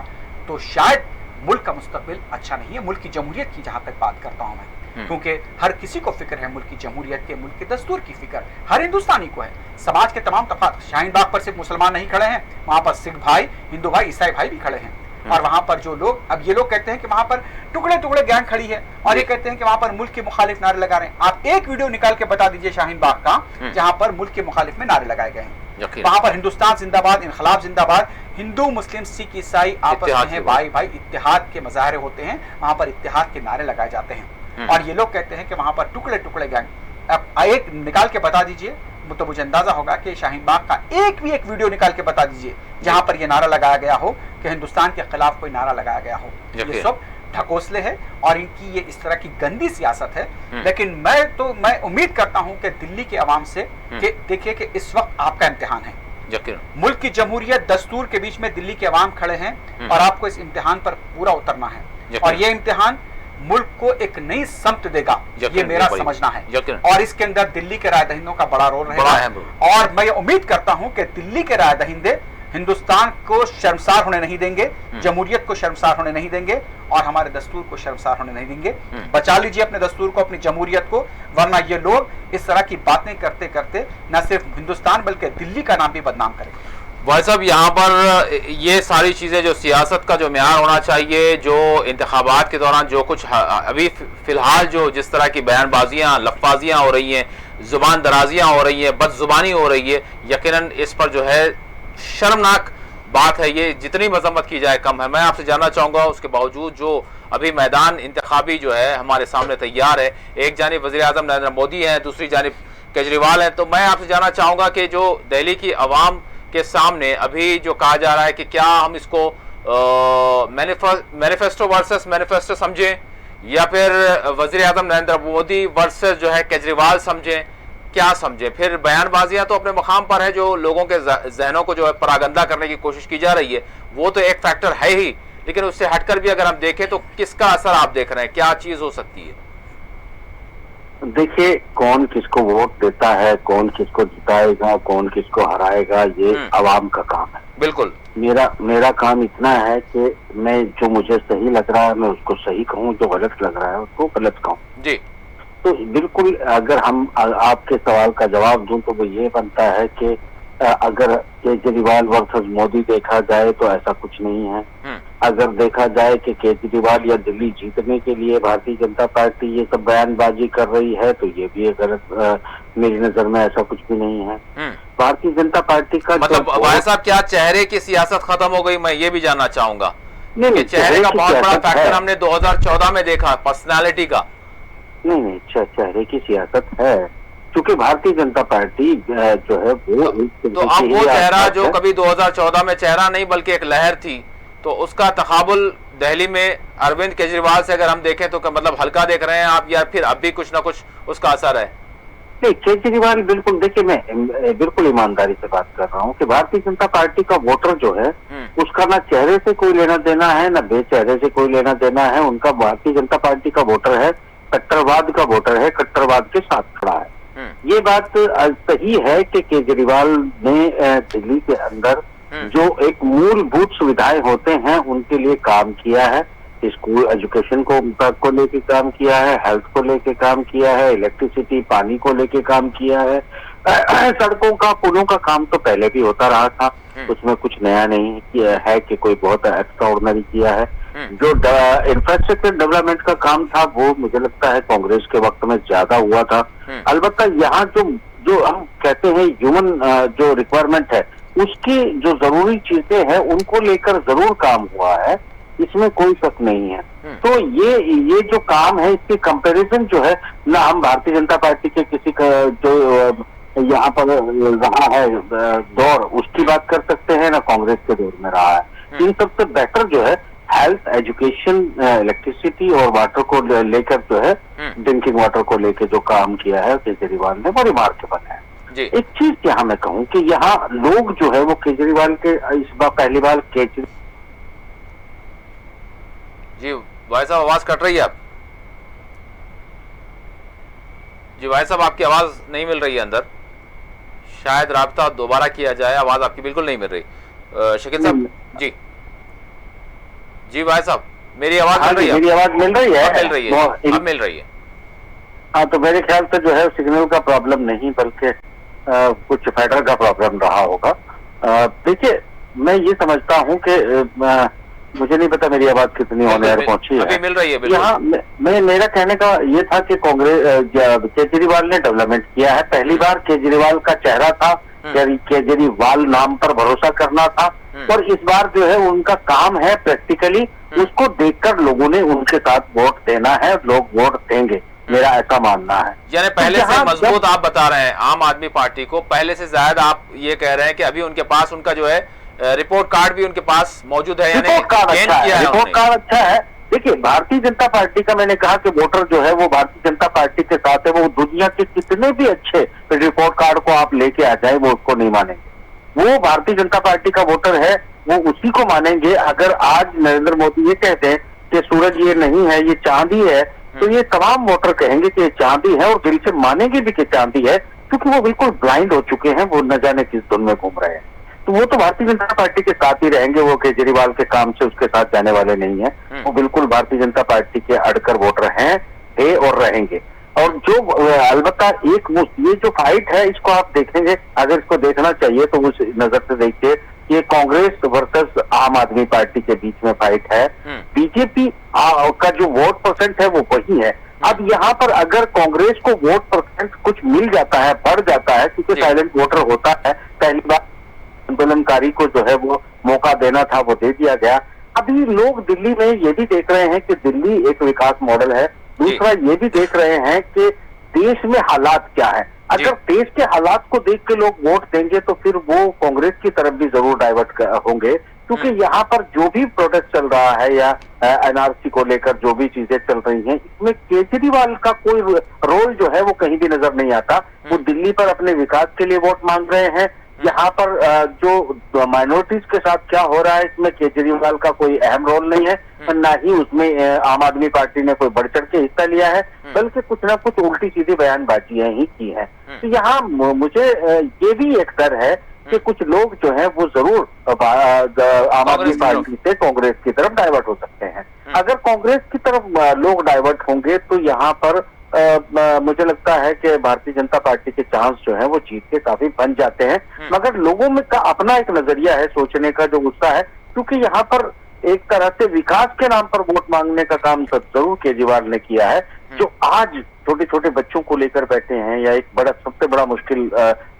तो शायद मुल्क का मुस्तकबिल अच्छा नहीं है। मुल्क की जमहूरियत की जहाँ तक बात करता हूँ मैं, क्योंकि हर किसी को फिक्र है मुल्क की जमहूरियत के, मुल्क के दस्तूर की फिक्र हर हिंदुस्तानी को है। समाज के तमाम तबका, शाहीन बाग पर सिर्फ मुसलमान नहीं खड़े हैं, वहां पर सिख भाई, हिंदू भाई, ईसाई भाई भी खड़े हैं। और वहां पर जो लोग, अब ये लोग कहते हैं कि वहां पर टुकड़े टुकड़े गैंग खड़ी है और ये कहते हैं कि वहां पर मुल्क के मुखालिफ नारे लगा रहे हैं। आप एक वीडियो निकाल के बता दीजिए शाहीन बाग का जहां पर मुल्क के मुखालिफ में नारे लगाए गए हैं। वहां पर हिंदुस्तान जिंदाबाद, इनकलाब जिंदाबाद, हिंदू मुस्लिम सिख ईसाई आपस में है भाई भाई, इत्तेहाद के मुजाहरे होते हैं, वहां पर इत्तेहाद के नारे लगाए जाते हैं। और ये लोग कहते हैं कि वहां पर टुकड़े टुकड़े गैंग। अब एक निकाल के बता दीजिए तो मुझे अंदाजा होगा कि शाहीन बाग का एक वीडियो निकाल के बता दीजिए जहां पर यह नारा लगाया गया हो कि हिंदुस्तान के खिलाफ कोई नारा लगाया गया हो। ये सब ढकोसले है और इनकी ये इस तरह की गंदी सियासत है। लेकिन मैं उम्मीद करता हूं कि दिल्ली के अवाम से कि देखिए कि इस वक्त आपका इम्तिहान है, मुल्क की जमहूरियत दस्तूर के बीच में दिल्ली के अवाम खड़े हैं और आपको इस इम्तिहान पर पूरा उतरना है। और ये इम्तिहान मुल्क को एक नई समत देगा, ये मेरा समझना है। और इसके अंदर दिल्ली के राय दहिंदों का बड़ा रोल रहेगा। और मैं उम्मीद करता हूं कि दिल्ली के राय दहिंदे हिंदुस्तान को शर्मसार होने नहीं देंगे, जमहूरियत को शर्मसार होने नहीं देंगे और हमारे दस्तूर को शर्मसार होने नहीं देंगे। बचा लीजिए अपने दस्तूर को, अपनी जमहूरियत को, वरना ये लोग इस तरह की बातें करते करते न सिर्फ हिंदुस्तान बल्कि दिल्ली का नाम भी बदनाम करेंगे। भाई साहब, यहाँ पर ये सारी चीज़ें जो सियासत का जो म्यार होना चाहिए, जो इंतखाबात के दौरान जो कुछ अभी फिलहाल जो जिस तरह की बयानबाजियाँ, लफ्फाजियाँ हो रही हैं, जुबान दराजियाँ हो रही हैं, बदजुबानी हो रही है, यकीनन इस पर जो है शर्मनाक बात है। ये जितनी मजम्मत की जाए कम है। मैं आपसे जानना चाहूँगा उसके बावजूद जो अभी मैदान इंतखाबी जो है हमारे सामने तैयार है, एक जानिब वज़ीर आज़म नरेंद्र मोदी हैं, दूसरी जानिब केजरीवाल हैं, तो मैं आपसे जानना चाहूँगा कि जो दिल्ली की आवाम के सामने अभी जो कहा जा रहा है कि क्या हम इसको मैनिफेस्टो वर्सेस मैनिफेस्टो समझें या फिर वज़ीर आज़म नरेंद्र मोदी वर्सेस जो है केजरीवाल समझें, क्या समझें? फिर बयानबाजियां तो अपने मकाम पर है, जो लोगों के जहनों को जो है परागंदा करने की कोशिश की जा रही है वो तो एक फैक्टर है ही, लेकिन उससे हटकर भी अगर हम देखें तो किसका असर आप देख रहे हैं, क्या चीज हो सकती है? देखिए, कौन किसको वोट देता है, कौन किसको जिताएगा, कौन किसको हराएगा, ये अवाम का काम है। बिल्कुल। मेरा काम इतना है कि मैं जो मुझे सही लग रहा है मैं उसको सही कहूँ, जो गलत लग रहा है उसको गलत कहूँ जी। तो बिल्कुल, अगर हम आपके सवाल का जवाब दूं तो वो ये बनता है कि अगर केजरीवाल वर्सेस मोदी देखा जाए तो ऐसा कुछ नहीं है। अगर देखा जाए कि केजरीवाल या दिल्ली जीतने के लिए भारतीय जनता पार्टी ये सब बयानबाजी कर रही है तो ये भी गलत, मेरी नजर में ऐसा कुछ भी नहीं है। भारतीय जनता पार्टी का मतलब भाई साहब, क्या चेहरे की सियासत खत्म हो गई? मैं ये भी जानना चाहूंगा। नहीं, चेहरे का बहुत बड़ा फैक्टर हमने 2014 में देखा, पर्सनालिटी का। नहीं, चेहरे की सियासत है, क्योंकि भारतीय जनता पार्टी जो है वो तो अब वो चेहरा जो कभी 2014 में चेहरा नहीं बल्कि एक लहर थी, तो उसका तकाबुल दिल्ली में अरविंद केजरीवाल से अगर हम देखें तो मतलब हल्का देख रहे हैं आप, या फिर अब भी कुछ ना कुछ उसका असर है? नहीं, केजरीवाल बिल्कुल, देखिए मैं बिल्कुल ईमानदारी से बात कर रहा हूँ कि भारतीय जनता पार्टी का वोटर जो है उसका ना चेहरे से कोई लेना देना है ना बेचेहरे से कोई लेना देना है। उनका भारतीय जनता पार्टी का वोटर है, कट्टरवाद का वोटर है, कट्टरवाद के साथ खड़ा है। ये बात सही है कि केजरीवाल ने दिल्ली के अंदर जो एक मूलभूत सुविधाएं होते हैं उनके लिए काम किया है। स्कूल एजुकेशन को लेके काम किया है, हेल्थ को लेके काम किया है, इलेक्ट्रिसिटी पानी को लेके काम किया है, सड़कों का पुलों का काम तो पहले भी होता रहा था, उसमें कुछ नया नहीं किया है कि कोई बहुत एक्स्ट्रा ऑर्डिनरी किया है। जो इंफ्रास्ट्रक्चर डेवलपमेंट का काम था वो मुझे लगता है कांग्रेस के वक्त में ज्यादा हुआ था। अलबत्ता यहाँ जो हम कहते हैं ह्यूमन जो रिक्वायरमेंट है उसकी जो जरूरी चीजें हैं उनको लेकर जरूर काम हुआ है, इसमें कोई शक नहीं है। तो ये जो काम है इसकी कंपैरिजन जो है ना हम भारतीय जनता पार्टी के किसी का जो यहाँ पर रहा है दौर उसकी बात कर सकते हैं, ना कांग्रेस के दौर में रहा है। इन सबसे बेटर जो है हेल्थ, एजुकेशन, इलेक्ट्रिसिटी और वाटर को लेकर जो है ड्रिंकिंग वाटर को लेकर जो काम किया है केजरीवाल ने वो रिमार्केबल है। एक चीज यहाँ मैं कहूँ कि यहाँ लोग जो है वो केजरीवाल के इस बार पहली बार जी भाई साहब आवाज कट रही है आप? जी भाई साहब आपकी आवाज नहीं मिल रही है अंदर, शायद राब्ता दोबारा किया जाए, आवाज आपकी बिल्कुल नहीं मिल रही। शकील साहब जी जी भाई साहब मेरी आवाज मिल रही है? मेरी आवाज मिल रही है? मिल रही है, अब मिल रही है। हाँ, तो मेरे ख्याल से जो है सिग्नल का प्रॉब्लम नहीं बल्कि कुछ फेडर का प्रॉब्लम रहा होगा। देखिए, मैं ये समझता हूँ कि मुझे नहीं पता मेरी आवाज कितनी होने पहुंची है, मिल रही है। यहाँ मेरा कहने का ये था कि कांग्रेस केजरीवाल ने डेवलपमेंट किया है। पहली बार केजरीवाल का चेहरा था, केजरीवाल नाम पर भरोसा करना था, और इस बार जो है उनका काम है प्रैक्टिकली उसको देखकर लोगों ने उनके साथ वोट देना है, लोग वोट देंगे, मेरा ऐसा मानना है। यानी पहले से मजबूत आप बता रहे हैं आम आदमी पार्टी को, पहले से ज्यादा आप ये कह रहे हैं कि अभी उनके पास उनका जो है रिपोर्ट कार्ड भी उनके पास मौजूद है, रिपोर्ट कार्ड अच्छा है। देखिए, भारतीय जनता पार्टी का मैंने कहा कि वोटर जो है वो भारतीय जनता पार्टी के साथ है, वो दुनिया के कितने भी अच्छे रिपोर्ट कार्ड को आप लेके आ जाए वो उसको नहीं मानेंगे। वो भारतीय जनता पार्टी का वोटर है, वो उसी को मानेंगे। अगर आज नरेंद्र मोदी ये कहते हैं कि सूरज ये नहीं है, ये चांदी है, तो ये तमाम वोटर कहेंगे कि ये चांदी है और दिल से मानेंगे भी कि चांदी है, क्योंकि वो बिल्कुल ब्लाइंड हो चुके हैं, वो न जाने किस धुन में घूम रहे हैं। तो वो तो भारतीय जनता पार्टी के साथ ही रहेंगे, वो केजरीवाल के काम से उसके साथ जाने वाले नहीं है। वो बिल्कुल भारतीय जनता पार्टी के अड़कर वोटर हैं, थे और रहेंगे। और जो अलबत्ता एक ये जो फाइट है इसको आप देखेंगे, अगर इसको देखना चाहिए तो उस नजर से देखिए, ये कांग्रेस वर्सेस आम आदमी पार्टी के बीच में फाइट है। बीजेपी का जो वोट परसेंट है वो वही है। अब यहाँ पर अगर कांग्रेस को वोट परसेंट कुछ मिल जाता है, बढ़ जाता है, क्योंकि साइलेंट वोटर होता है, पहली बार आंदोलनकारी को जो है वो मौका देना था, वो दे दिया गया। अभी लोग दिल्ली में ये भी देख रहे हैं कि दिल्ली एक विकास मॉडल है, दूसरा ये भी देख रहे हैं कि देश में हालात क्या है। अगर देश के हालात को देख के लोग वोट देंगे तो फिर वो कांग्रेस की तरफ भी जरूर डाइवर्ट होंगे, क्योंकि यहाँ पर जो भी प्रोटेस्ट चल रहा है या एनआरसी को लेकर जो भी चीजें चल रही हैं, इसमें केजरीवाल का कोई रोल जो है वो कहीं भी नजर नहीं आता। वो दिल्ली पर अपने विकास के लिए वोट मांग रहे हैं। यहाँ पर जो माइनॉरिटीज के साथ क्या हो रहा है इसमें केजरीवाल का कोई अहम रोल नहीं है, ना ही उसमें आम आदमी पार्टी ने कोई बढ़ चढ़ के हिस्सा लिया है, बल्कि कुछ ना कुछ उल्टी सीधी बयानबाजियां ही की हैं। तो यहाँ मुझे ये भी एक डर है कि कुछ लोग जो हैं वो जरूर आम आदमी पार्टी से कांग्रेस की तरफ डाइवर्ट हो सकते हैं। अगर कांग्रेस की तरफ लोग डाइवर्ट होंगे तो यहाँ पर मुझे लगता है कि भारतीय जनता पार्टी के चांस जो है वो जीत के काफी बन जाते हैं। मगर लोगों में का अपना एक नजरिया है, सोचने का जो गुस्सा है, क्योंकि यहाँ पर एक तरह से विकास के नाम पर वोट मांगने का काम जरूर केजरीवाल ने किया है। जो आज छोटे छोटे बच्चों को लेकर बैठे हैं, या एक बड़ा सबसे बड़ा मुश्किल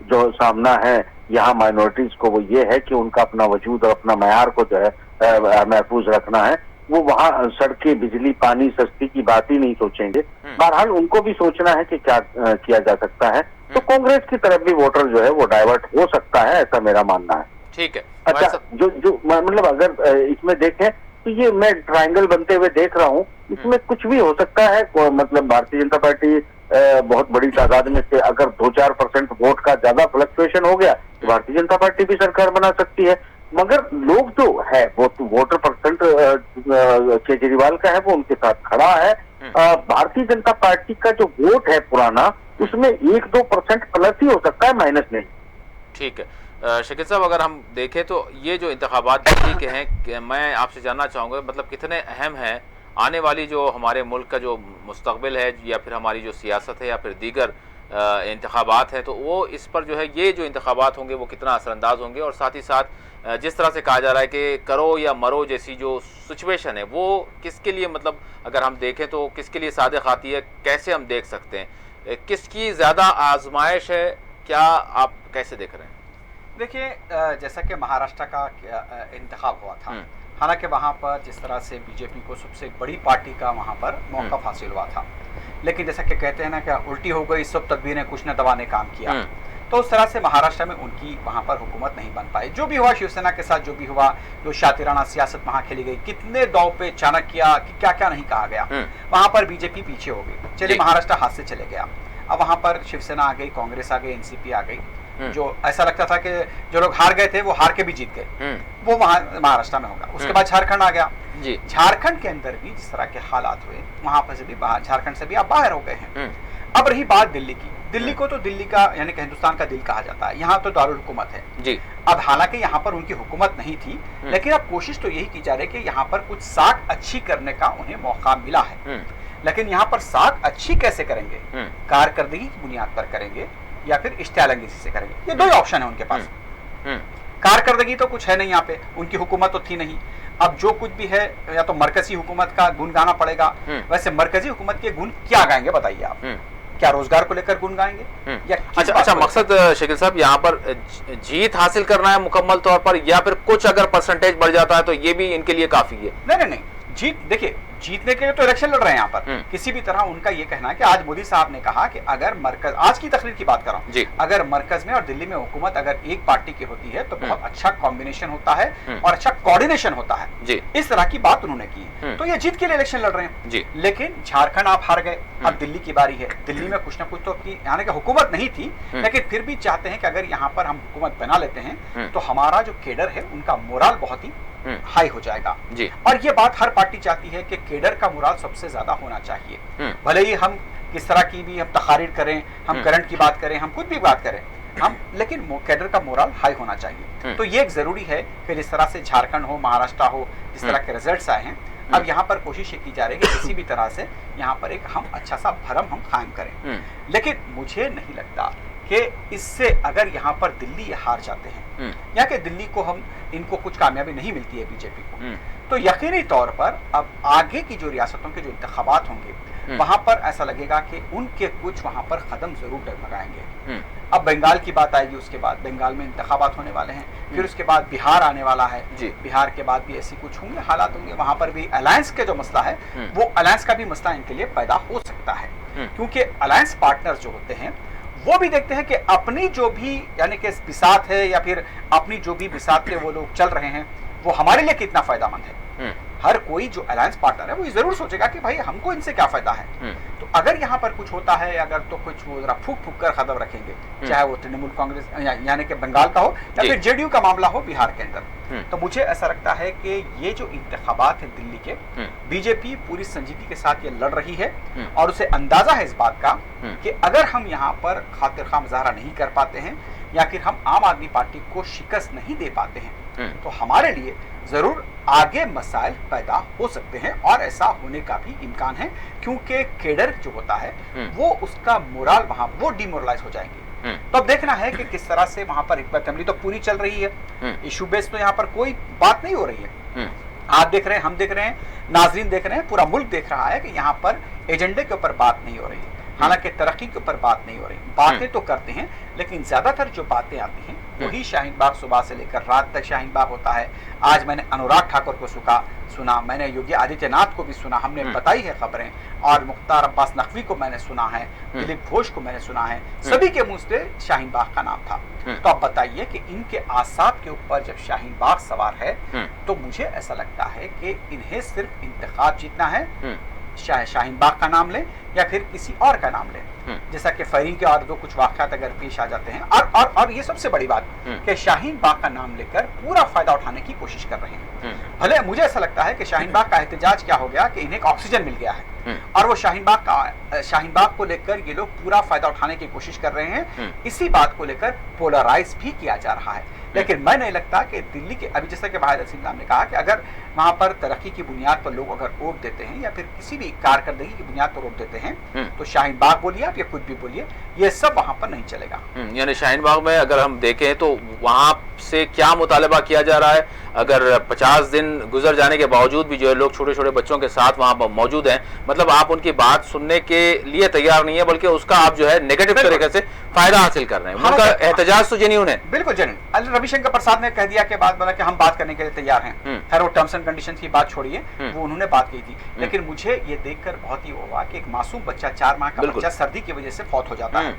जो सामना है यहाँ माइनॉरिटीज को, वो ये है कि उनका अपना वजूद और अपना मयार को जो है महफूज रखना है। वो वहाँ सड़कें, बिजली, पानी, सस्ती की बात ही नहीं सोचेंगे। बहरहाल उनको भी सोचना है कि क्या किया जा सकता है। तो कांग्रेस की तरफ भी वोटर जो है वो डाइवर्ट हो सकता है, ऐसा मेरा मानना है। ठीक है। अच्छा, जो मतलब अगर इसमें देखें तो ये मैं ट्रायंगल बनते हुए देख रहा हूँ, इसमें कुछ भी हो सकता है। मतलब भारतीय जनता पार्टी बहुत बड़ी तादाद में से अगर 2-4% वोट का ज्यादा फ्लक्चुएशन हो गया तो भारतीय जनता पार्टी भी सरकार बना सकती है। मगर लोग जो है वो तो वोटर परसेंट केजरीवाल का है, वो उनके साथ खड़ा है। भारतीय जनता पार्टी का जो वोट है पुराना, उसमें 1-2% प्लस ही हो सकता है, माइनस नहीं। ठीक है। शकील साहब, अगर हम देखें तो ये जो इंतखाबात दिल्ली के हैं, मैं आपसे जानना चाहूँगा मतलब कितने अहम हैं आने वाली जो हमारे मुल्क का जो मुस्तकबिल है, या फिर हमारी जो सियासत है, या फिर दीगर इंतखाबात हैं, तो वो इस पर जो है ये जो इंतखाबात होंगे वो कितना असरअंदाज होंगे। और साथ ही साथ जिस तरह से कहा जा रहा है कि करो या मरो जैसी जो सिचुएशन है, वो किसके लिए, मतलब अगर हम देखें तो किसके लिए सादिक आती है, कैसे हम देख सकते हैं, किसकी ज़्यादा आजमाइश है, क्या आप कैसे देख रहे हैं? देखिए, जैसा कि महाराष्ट्र का इंतखाब हुआ था, हालांकि वहाँ पर जिस तरह से बीजेपी को सबसे बड़ी पार्टी का वहाँ पर मौका हासिल हुआ था, लेकिन जैसा कि कहते हैं ना कि उल्टी हो गई सब तदबीरें कुछ न दबाने काम किया, तो उस तरह से महाराष्ट्र में उनकी वहाँ पर हुकूमत नहीं बन पाई। जो भी हुआ शिवसेना के साथ, जो भी हुआ, जो शातिराना सियासत वहाँ खेली गई, कितने दाव पे चाणक्य कि क्या क्या नहीं कहा गया, वहाँ पर बीजेपी पीछे हो गई। चलिए, महाराष्ट्र हाथ से चले गया, अब वहाँ पर शिवसेना आ गई, कांग्रेस आ गई, एनसीपी आ गई। जो ऐसा लगता था कि जो लोग हार गए थे वो हार के भी जीत गए, वो वहाँ महाराष्ट्र में होगा। उसके बाद झारखंड आ गया। झारखंड के अंदर भी जिस तरह के हालात हुए, वहां पर से भी झारखंड से भी आप बाहर हो गए हैं। अब रही बात दिल्ली की, दिल्ली को तो दिल्ली का यानी कि हिंदुस्तान का दिल कहा जाता है, यहाँ तो दारुल हुकूमत है जी। अब हालांकि यहाँ पर उनकी हुकूमत नहीं थी, लेकिन अब कोशिश तो यही की जा रही है कि यहाँ पर कुछ साख अच्छी करने का उन्हें मौका मिला है। लेकिन यहाँ पर साख अच्छी कैसे करेंगे, कारकर्दगी की बुनियाद पर करेंगे या फिर इश्तियालंगेजी से करेंगे, ये दो ही ऑप्शन है उनके पास। कारकर्दगी तो कुछ है नहीं यहाँ पे, उनकी हुकूमत तो थी नहीं। अब जो कुछ भी है या तो मरकजी हुकूमत का गुण गाना पड़ेगा। वैसे मरकजी हुकूमत के गुण क्या गाएंगे बताइए आप? क्या रोजगार को लेकर गुण गाएंगे या अच्छा मकसद शकील साहब यहाँ पर जीत हासिल करना है मुकम्मल तौर पर, या फिर कुछ अगर परसेंटेज बढ़ जाता है तो ये भी इनके लिए काफी है? नहीं, जीत देखिए, जीतने के लिए तो इलेक्शन लड़ रहे हैं यहाँ पर। किसी भी तरह उनका ये कहना है कि आज मोदी साहब ने कहा कि अगर मरकज, आज की तकरीर की बात कर रहा हूँ, अगर मरकज में और दिल्ली में हुकूमत अगर एक पार्टी की होती है तो बहुत अच्छा कॉम्बिनेशन होता है और अच्छा कोऑर्डिनेशन होता है। इस तरह की बात उन्होंने की, तो ये जीत के लिए इलेक्शन लड़ रहे हैं। लेकिन झारखंड आप हार गए, अब दिल्ली की बारी है। दिल्ली में कुछ ना कुछ तो अपनी यानी कि हुकूमत नहीं थी, लेकिन फिर भी चाहते हैं कि अगर यहाँ पर हम हुकूमत बना लेते हैं तो हमारा जो केडर है उनका मोराल बहुत ही हाई हो जाएगा जी। और ये बात हर पार्टी चाहती है कि केडर का मोराल सबसे ज्यादा होना चाहिए। भले ही हम किस तरह की भी हम तकारीर करें, हम करंट की बात करें, हम कुछ भी बात करें, हम लेकिन केडर का मोराल हाई होना चाहिए। तो ये एक जरूरी है कि जिस तरह से झारखंड हो, महाराष्ट्र हो, जिस तरह के रिजल्ट्स आए हैं, अब यहाँ पर कोशिश ये की जा रही है कि किसी भी तरह से यहाँ पर एक हम अच्छा सा भरम हम कायम करें। लेकिन मुझे नहीं लगता कि इससे अगर यहाँ पर दिल्ली हार जाते हैं या कि दिल्ली को हम इनको कुछ कामयाबी नहीं मिलती है बीजेपी को, तो यकीनी तौर पर अब आगे की जो रियासतों के जो इंतखाबात होंगे वहां पर ऐसा लगेगा कि उनके कुछ वहां पर कदम जरूर डगमगाएंगे। अब बंगाल की बात आएगी, उसके बाद बंगाल में इंतखाबात होने वाले हैं, फिर उसके बाद बिहार आने वाला है। बिहार के बाद भी ऐसी कुछ होंगे हालात होंगे, वहां पर भी अलायंस के जो मसला है वो अलायंस का भी मसला इनके लिए पैदा हो सकता है, क्योंकि अलायंस पार्टनर जो होते हैं वो भी देखते हैं कि अपनी जो भी यानी कि बिसात है या फिर अपनी जो भी बिसात के वो लोग चल रहे हैं वो हमारे लिए कितना फायदामंद है। हर कोई जो अलायंस पार्टनर है वो जरूर सोचेगा कि भाई हमको इनसे क्या फायदा है। तो अगर यहाँ पर कुछ होता है अगर तो कुछ वो जरा फूक फूक कर कदम रखेंगे, चाहे वो तृणमूल कांग्रेस यानी कि बंगाल का हो या फिर जेडीयू का मामला हो बिहार के अंदर। तो मुझे ऐसा लगता है कि ये जो इंतखाबात है दिल्ली के, बीजेपी पूरी संजीदगी के साथ ये लड़ रही है और उसे अंदाजा है इस बात का कि अगर हम यहाँ पर खातिर खा मुजाहरा नहीं कर पाते हैं या फिर हम आम आदमी पार्टी को शिकस्त नहीं दे पाते हैं तो हमारे लिए जरूर आगे मसाइल पैदा हो सकते हैं और ऐसा होने का भी इम्कान है, क्योंकि केडर जो होता है वो उसका मोराल वहां वो डिमोरलाइज हो जाएंगे। तो अब देखना है कि किस तरह से वहां पर हिकमत अमली तो पूरी चल रही है, इशू बेस तो यहाँ पर कोई बात नहीं हो रही है। आप देख रहे हैं, हम देख रहे हैं, नाजरीन देख रहे हैं, पूरा मुल्क देख रहा है कि यहाँ पर एजेंडे के ऊपर बात नहीं हो रही है, हालांकि तरक्की के ऊपर बात नहीं हो रही। बातें तो करते हैं लेकिन ज्यादातर जो बातें आती हैं वही शाहीन बाग सुबह से लेकर रात तक शाहीन बाग होता है। आज मैंने अनुराग ठाकुर को सुना, मैंने योगी आदित्यनाथ को भी सुना, हमने बताई है खबरें, और मुख्तार अब्बास नकवी को मैंने सुना है, दिलीप घोष को मैंने सुना है, सभी के मुंह से शाहीन बाग का नाम था। तो अब बताइए कि इनके आसाब के ऊपर जब शाहीन बाग सवार है तो मुझे ऐसा लगता है कि इन्हें सिर्फ इंतखाब जीतना है, चाहे शाहीन बाग का नाम ले या फिर किसी और का नाम ले, जैसा कि फायरिंग के और दो कुछ वाक़यात अगर पेश आ जाते हैं, और ये सबसे बड़ी बात कि शाहीन बाग का नाम लेकर पूरा फायदा उठाने की कोशिश कर रहे हैं। भले मुझे ऐसा लगता है कि शाहीन बाग का एहतजाज क्या हो गया कि इन्हें ऑक्सीजन मिल गया है और वो शाहीन बाग को लेकर ये लोग पूरा फायदा उठाने की कोशिश कर रहे हैं। इसी बात को लेकर पोलराइज भी किया जा रहा है, लेकिन मैं नहीं लगता कि दिल्ली के अभी जैसा कि वाहिद हसीन साहब ने कहा कि अगर वहां पर तरक्की की बुनियाद पर लोग अगर वोट देते हैं या फिर किसी भी कारकर्दगी की बुनियाद पर वोट देते हैं तो शाहीन बाग बोलिए आप या कुछ भी बोलिए, ये सब वहां पर नहीं चलेगा। यानी शाहीन बाग में अगर हम देखें तो वहां से क्या मुतालबा किया जा रहा है? अगर 50 दिन गुजर जाने के बावजूद भी जो है लोग छोटे छोटे बच्चों के साथ वहां मौजूद हैं, मतलब आप उनकी बात सुनने के लिए तैयार नहीं है बल्कि उसका आप जो है नेगेटिव तरीके से फायदा हासिल कर रहे हैं। उनका एहतजाज तो जेन्युइन है, बिल्कुल जेन्युइन। रविशंकर प्रसाद ने कह दिया के बाद बोला कि हम बात करने के लिए तैयार हैं, खैर वो टर्म्स एंड कंडीशंस की बात छोड़िए, वो उन्होंने बात की थी। लेकिन मुझे ये देखकर बहुत ही हुआ कि एक मासूम बच्चा, 4 माह का बच्चा सर्दी की वजह से फौत हो जाता है,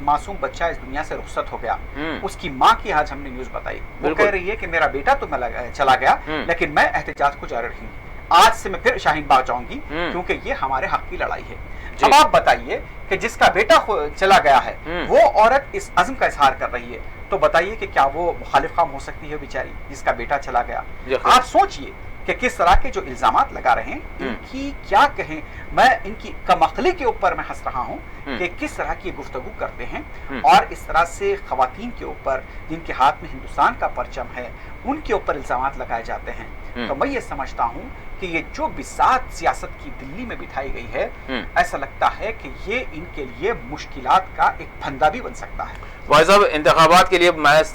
मासूम बच्चा इस दुनिया से रुखसत हो गया। उसकी माँ की आज हमने न्यूज बताई, वो कह रही है कि मेरा बेटा तो चला गया लेकिन मैं एहतजाज को जारी रखूंगी, आज से मैं फिर शाहीन बाग जाऊंगी क्योंकि ये हमारे हक की लड़ाई है। अब आप बताइए कि जिसका बेटा चला गया है वो औरत इस अज़्म का इजहार कर रही है, तो बताइए कि क्या वो मुखालिफ काम हो सकती है बेचारी जिसका बेटा चला गया? आप सोचिए कि किस तरह के जो इल्जामात लगा रहे हैं, इनकी क्या कहें, मैं इनकी कमअक्ली के ऊपर मैं हंस रहा हूं कि किस तरह की गुफ्तगू करते हैं और इस तरह से खवातीन के ऊपर जिनके हाथ में हिंदुस्तान का परचम है उनके ऊपर इल्जामात लगाए जाते हैं। तो मैं ये समझता हूं कि ये जो बिसात सियासत की दिल्ली में बिठाई गई है, ऐसा लगता है कि ये इनके लिए मुश्किलात का एक फंदा भी बन सकता है। भाई साहब, इंतखाबात के लिए महज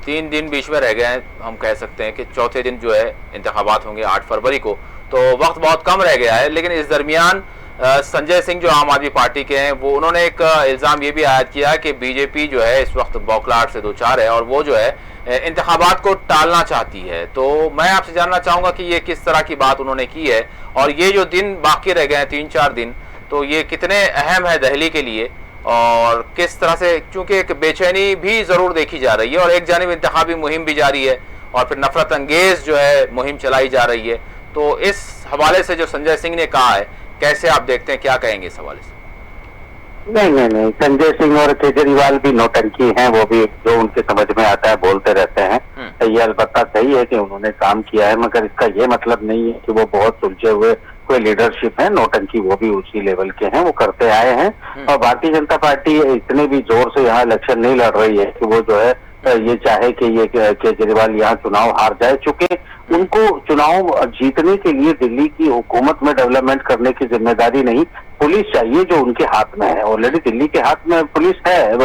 तीन दिन बीच में रह गए हैं। हम कह सकते हैं कि चौथे दिन जो है इंतखाबात होंगे 8 फरवरी को, तो वक्त बहुत कम रह गया है। लेकिन इस दरमियान संजय सिंह जो आम आदमी पार्टी के हैं, वो उन्होंने एक इल्ज़ाम ये भी आयद किया कि बीजेपी जो है इस वक्त बौखलाहट से दो चार है और वो जो है इंतखाबात को टालना चाहती है। तो मैं आपसे जानना चाहूँगा कि ये किस तरह की बात उन्होंने की है और ये जो दिन बाकी रह गए हैं 3-4 दिन, तो ये कितने अहम है दिल्ली के लिए और किस तरह से, क्योंकि एक बेचैनी भी ज़रूर देखी जा रही है और एक जानिब इंतखाबी मुहिम भी जारी है और फिर नफरत अंगेज जो है मुहिम चलाई जा रही है। तो इस हवाले से जो संजय सिंह ने कहा है, कैसे आप देखते हैं, क्या कहेंगे इस हवाले से? नहीं, संजय सिंह और केजरीवाल भी नौटंकी हैं, वो भी जो उनके समझ में आता है बोलते रहते हैं। ये अलबत्ता सही है कि उन्होंने काम किया है, मगर इसका ये मतलब नहीं है कि वो बहुत सुलझे हुए कोई लीडरशिप है। नौटंकी वो भी उसी लेवल के हैं, वो करते आए हैं। और भारतीय जनता पार्टी इतने भी जोर से यहाँ इलेक्शन नहीं लड़ रही है कि वो जो है ये चाहे कि ये केजरीवाल यहाँ चुनाव हार जाए। चूंकि उनको चुनाव जीतने के लिए दिल्ली की हुकूमत में डेवलपमेंट करने की जिम्मेदारी नहीं, पुलिस चाहिए जो उनके हाथ में है। ऑलरेडी दिल्ली के हाथ में पुलिस है,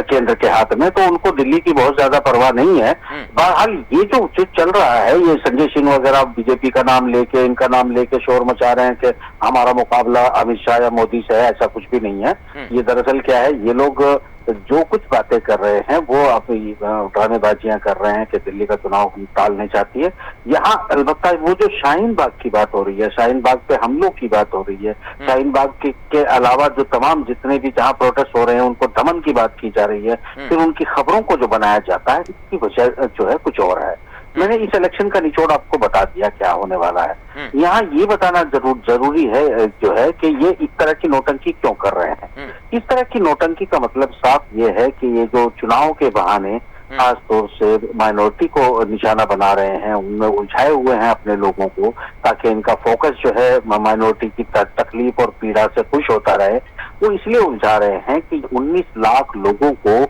केंद्र के हाथ में, तो उनको दिल्ली की बहुत ज्यादा परवाह नहीं है। बहरहाल ये जो चल रहा है, ये संजय सिंह वगैरह बीजेपी का नाम लेके, इनका नाम लेके शोर मचा रहे हैं कि हमारा मुकाबला अमित शाह या मोदी से है, ऐसा कुछ भी नहीं है। ये दरअसल क्या है, ये लोग जो कुछ बातें कर रहे हैं वो अपनी ड्रामेबाजियां कर रहे हैं कि दिल्ली का चुनाव टालने चाहती है। यहाँ अलबत्ता वो जो शाहीन बाग की बात हो रही है, शाहीन बाग पे हमलों की बात हो रही है, शाहीन बाग के अलावा जो तमाम जितने भी जहाँ प्रोटेस्ट हो रहे हैं उनको दमन की बात की जा रही है, फिर उनकी खबरों को जो बनाया जाता है, इसकी वजह जो है कुछ और है। मैंने इस इलेक्शन का निचोड़ आपको बता दिया क्या होने वाला है। यहाँ ये बताना जरूरी है जो है कि ये इस तरह की नौटंकी क्यों कर रहे हैं। इस तरह की नौटंकी का मतलब साफ ये है कि ये जो चुनाव के बहाने खास तौर से माइनॉरिटी को निशाना बना रहे हैं, उनमें उलझाए हुए हैं अपने लोगों को, ताकि इनका फोकस जो है माइनॉरिटी की तकलीफ और पीड़ा से खुश होता रहे। वो इसलिए उलझा रहे हैं कि 19 लाख लोगों को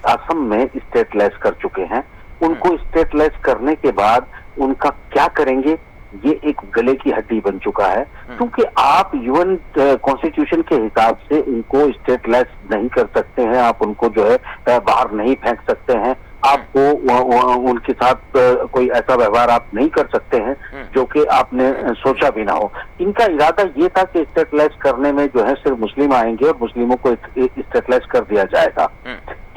असम में स्टेटलेस कर चुके हैं। उनको स्टेटलेस करने के बाद उनका क्या करेंगे, ये एक गले की हड्डी बन चुका है। क्योंकि आप यूएन कॉन्स्टिट्यूशन के हिसाब से उनको स्टेटलेस नहीं कर सकते हैं, आप उनको जो है बाहर नहीं फेंक सकते हैं, आपको उनके साथ कोई ऐसा व्यवहार आप नहीं कर सकते हैं जो कि आपने सोचा भी ना हो। इनका इरादा ये था कि स्टेटलेस करने में जो है सिर्फ मुस्लिम आएंगे और मुस्लिमों को स्टेटलेस कर दिया जाएगा।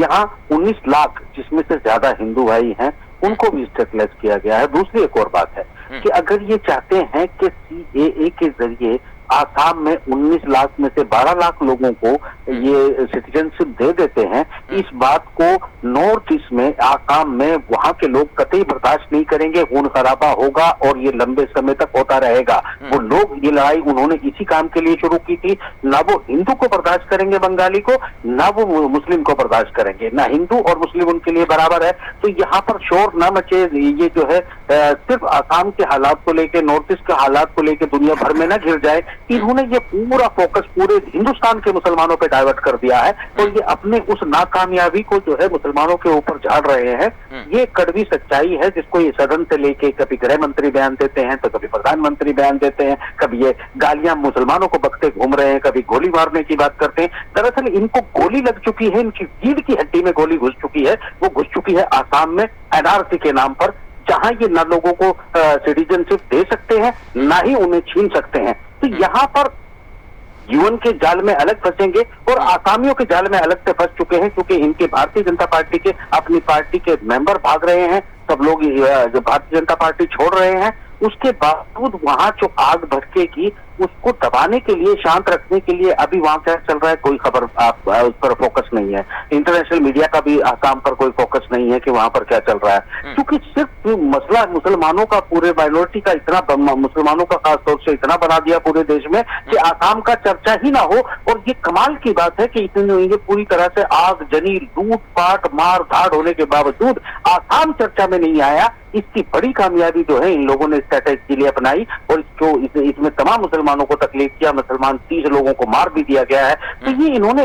यहाँ 19 लाख जिसमें से ज्यादा हिंदू भाई हैं, उनको भी स्टेटलेस किया गया है। दूसरी एक और बात है कि अगर ये चाहते हैं कि सीएए के जरिए आसाम में 19 लाख में से 12 लाख लोगों को ये सिटीजनशिप दे देते हैं, इस बात को नॉर्थ ईस्ट में, आसाम में वहां के लोग कतई बर्दाश्त नहीं करेंगे। खून खराबा होगा और ये लंबे समय तक होता रहेगा। वो लोग, ये लड़ाई उन्होंने इसी काम के लिए शुरू की थी। ना वो हिंदू को बर्दाश्त करेंगे बंगाली को, ना वो मुस्लिम को बर्दाश्त करेंगे, ना हिंदू और मुस्लिम उनके लिए बराबर है। तो यहाँ पर शोर न मचे, ये जो है सिर्फ आसाम के हालात को लेके, नॉर्थ ईस्ट के हालात को लेके दुनिया भर में न घिर जाए। इन्होंने ये पूरा फोकस पूरे हिंदुस्तान के मुसलमानों पे डाइवर्ट कर दिया है और ये अपने उस नाकामयाबी को जो है मुसलमानों के ऊपर झाड़ रहे हैं। ये कड़वी सच्चाई है जिसको ये सदन से लेके कभी गृह मंत्री बयान देते हैं, तो कभी प्रधानमंत्री बयान देते हैं, कभी ये गालियां मुसलमानों को बकते घूम रहे हैं, कभी गोली मारने की बात करते हैं। दरअसल इनको गोली लग चुकी है, इनकी रीढ़ की हड्डी में गोली घुस चुकी है। वो घुस चुकी है आसाम में एनआरसी के नाम पर, जहां ये न लोगों को सिटीजनशिप दे सकते हैं, ना ही उन्हें छीन सकते हैं। तो यहाँ पर यूएन के जाल में अलग फंसेंगे और आसामियों के जाल में अलग से फंस चुके हैं, क्योंकि इनके भारतीय जनता पार्टी के, अपनी पार्टी के मेंबर भाग रहे हैं, सब लोग जो भारतीय जनता पार्टी छोड़ रहे हैं। उसके बावजूद वहां जो आग भड़केगी उसको दबाने के लिए, शांत रखने के लिए अभी वहां क्या चल रहा है कोई खबर, आप उस पर फोकस नहीं है। इंटरनेशनल मीडिया का भी आसाम पर कोई फोकस नहीं है कि वहां पर क्या चल रहा है, क्योंकि सिर्फ कि मसला मुसलमानों का, पूरे माइनॉरिटी का इतना, मुसलमानों का खास तौर से इतना बना दिया पूरे देश में कि आसाम का चर्चा ही ना हो। और ये कमाल की बात है कि इतने ये पूरी तरह से आगजनी, लूटपाट, मार धाड़ होने के बावजूद आसाम चर्चा में नहीं आया। इसकी बड़ी कामयाबी जो है इन लोगों ने स्ट्रैटेजी के लिए अपनाई और इसमें तमाम मुसलमानों को तकलीफ किया, मुसलमान 30 लोगों को मार भी दिया गया है। तो ये इन्होंने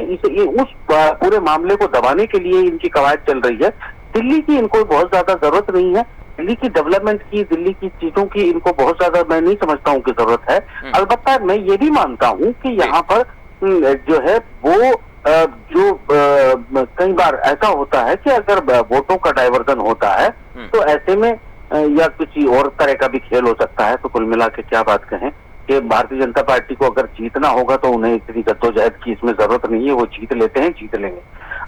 उस पूरे मामले को दबाने के लिए इनकी कवायद चल रही है। दिल्ली की इनको बहुत ज्यादा जरूरत नहीं है, दिल्ली की डेवलपमेंट की, दिल्ली की चीजों की इनको बहुत ज्यादा मैं नहीं समझता हूँ कि जरूरत है। अलबत्ता मैं ये भी मानता हूँ कि यहाँ पर जो है वो कई बार ऐसा होता है कि अगर वोटों का डाइवर्जन होता है तो ऐसे में या किसी और तरह का भी खेल हो सकता है। तो कुल मिला के क्या बात कहें कि भारतीय जनता पार्टी को अगर जीतना होगा तो उन्हें इतनी जद्दोजहद की इसमें जरूरत नहीं है, वो जीत लेते हैं, जीत लेंगे।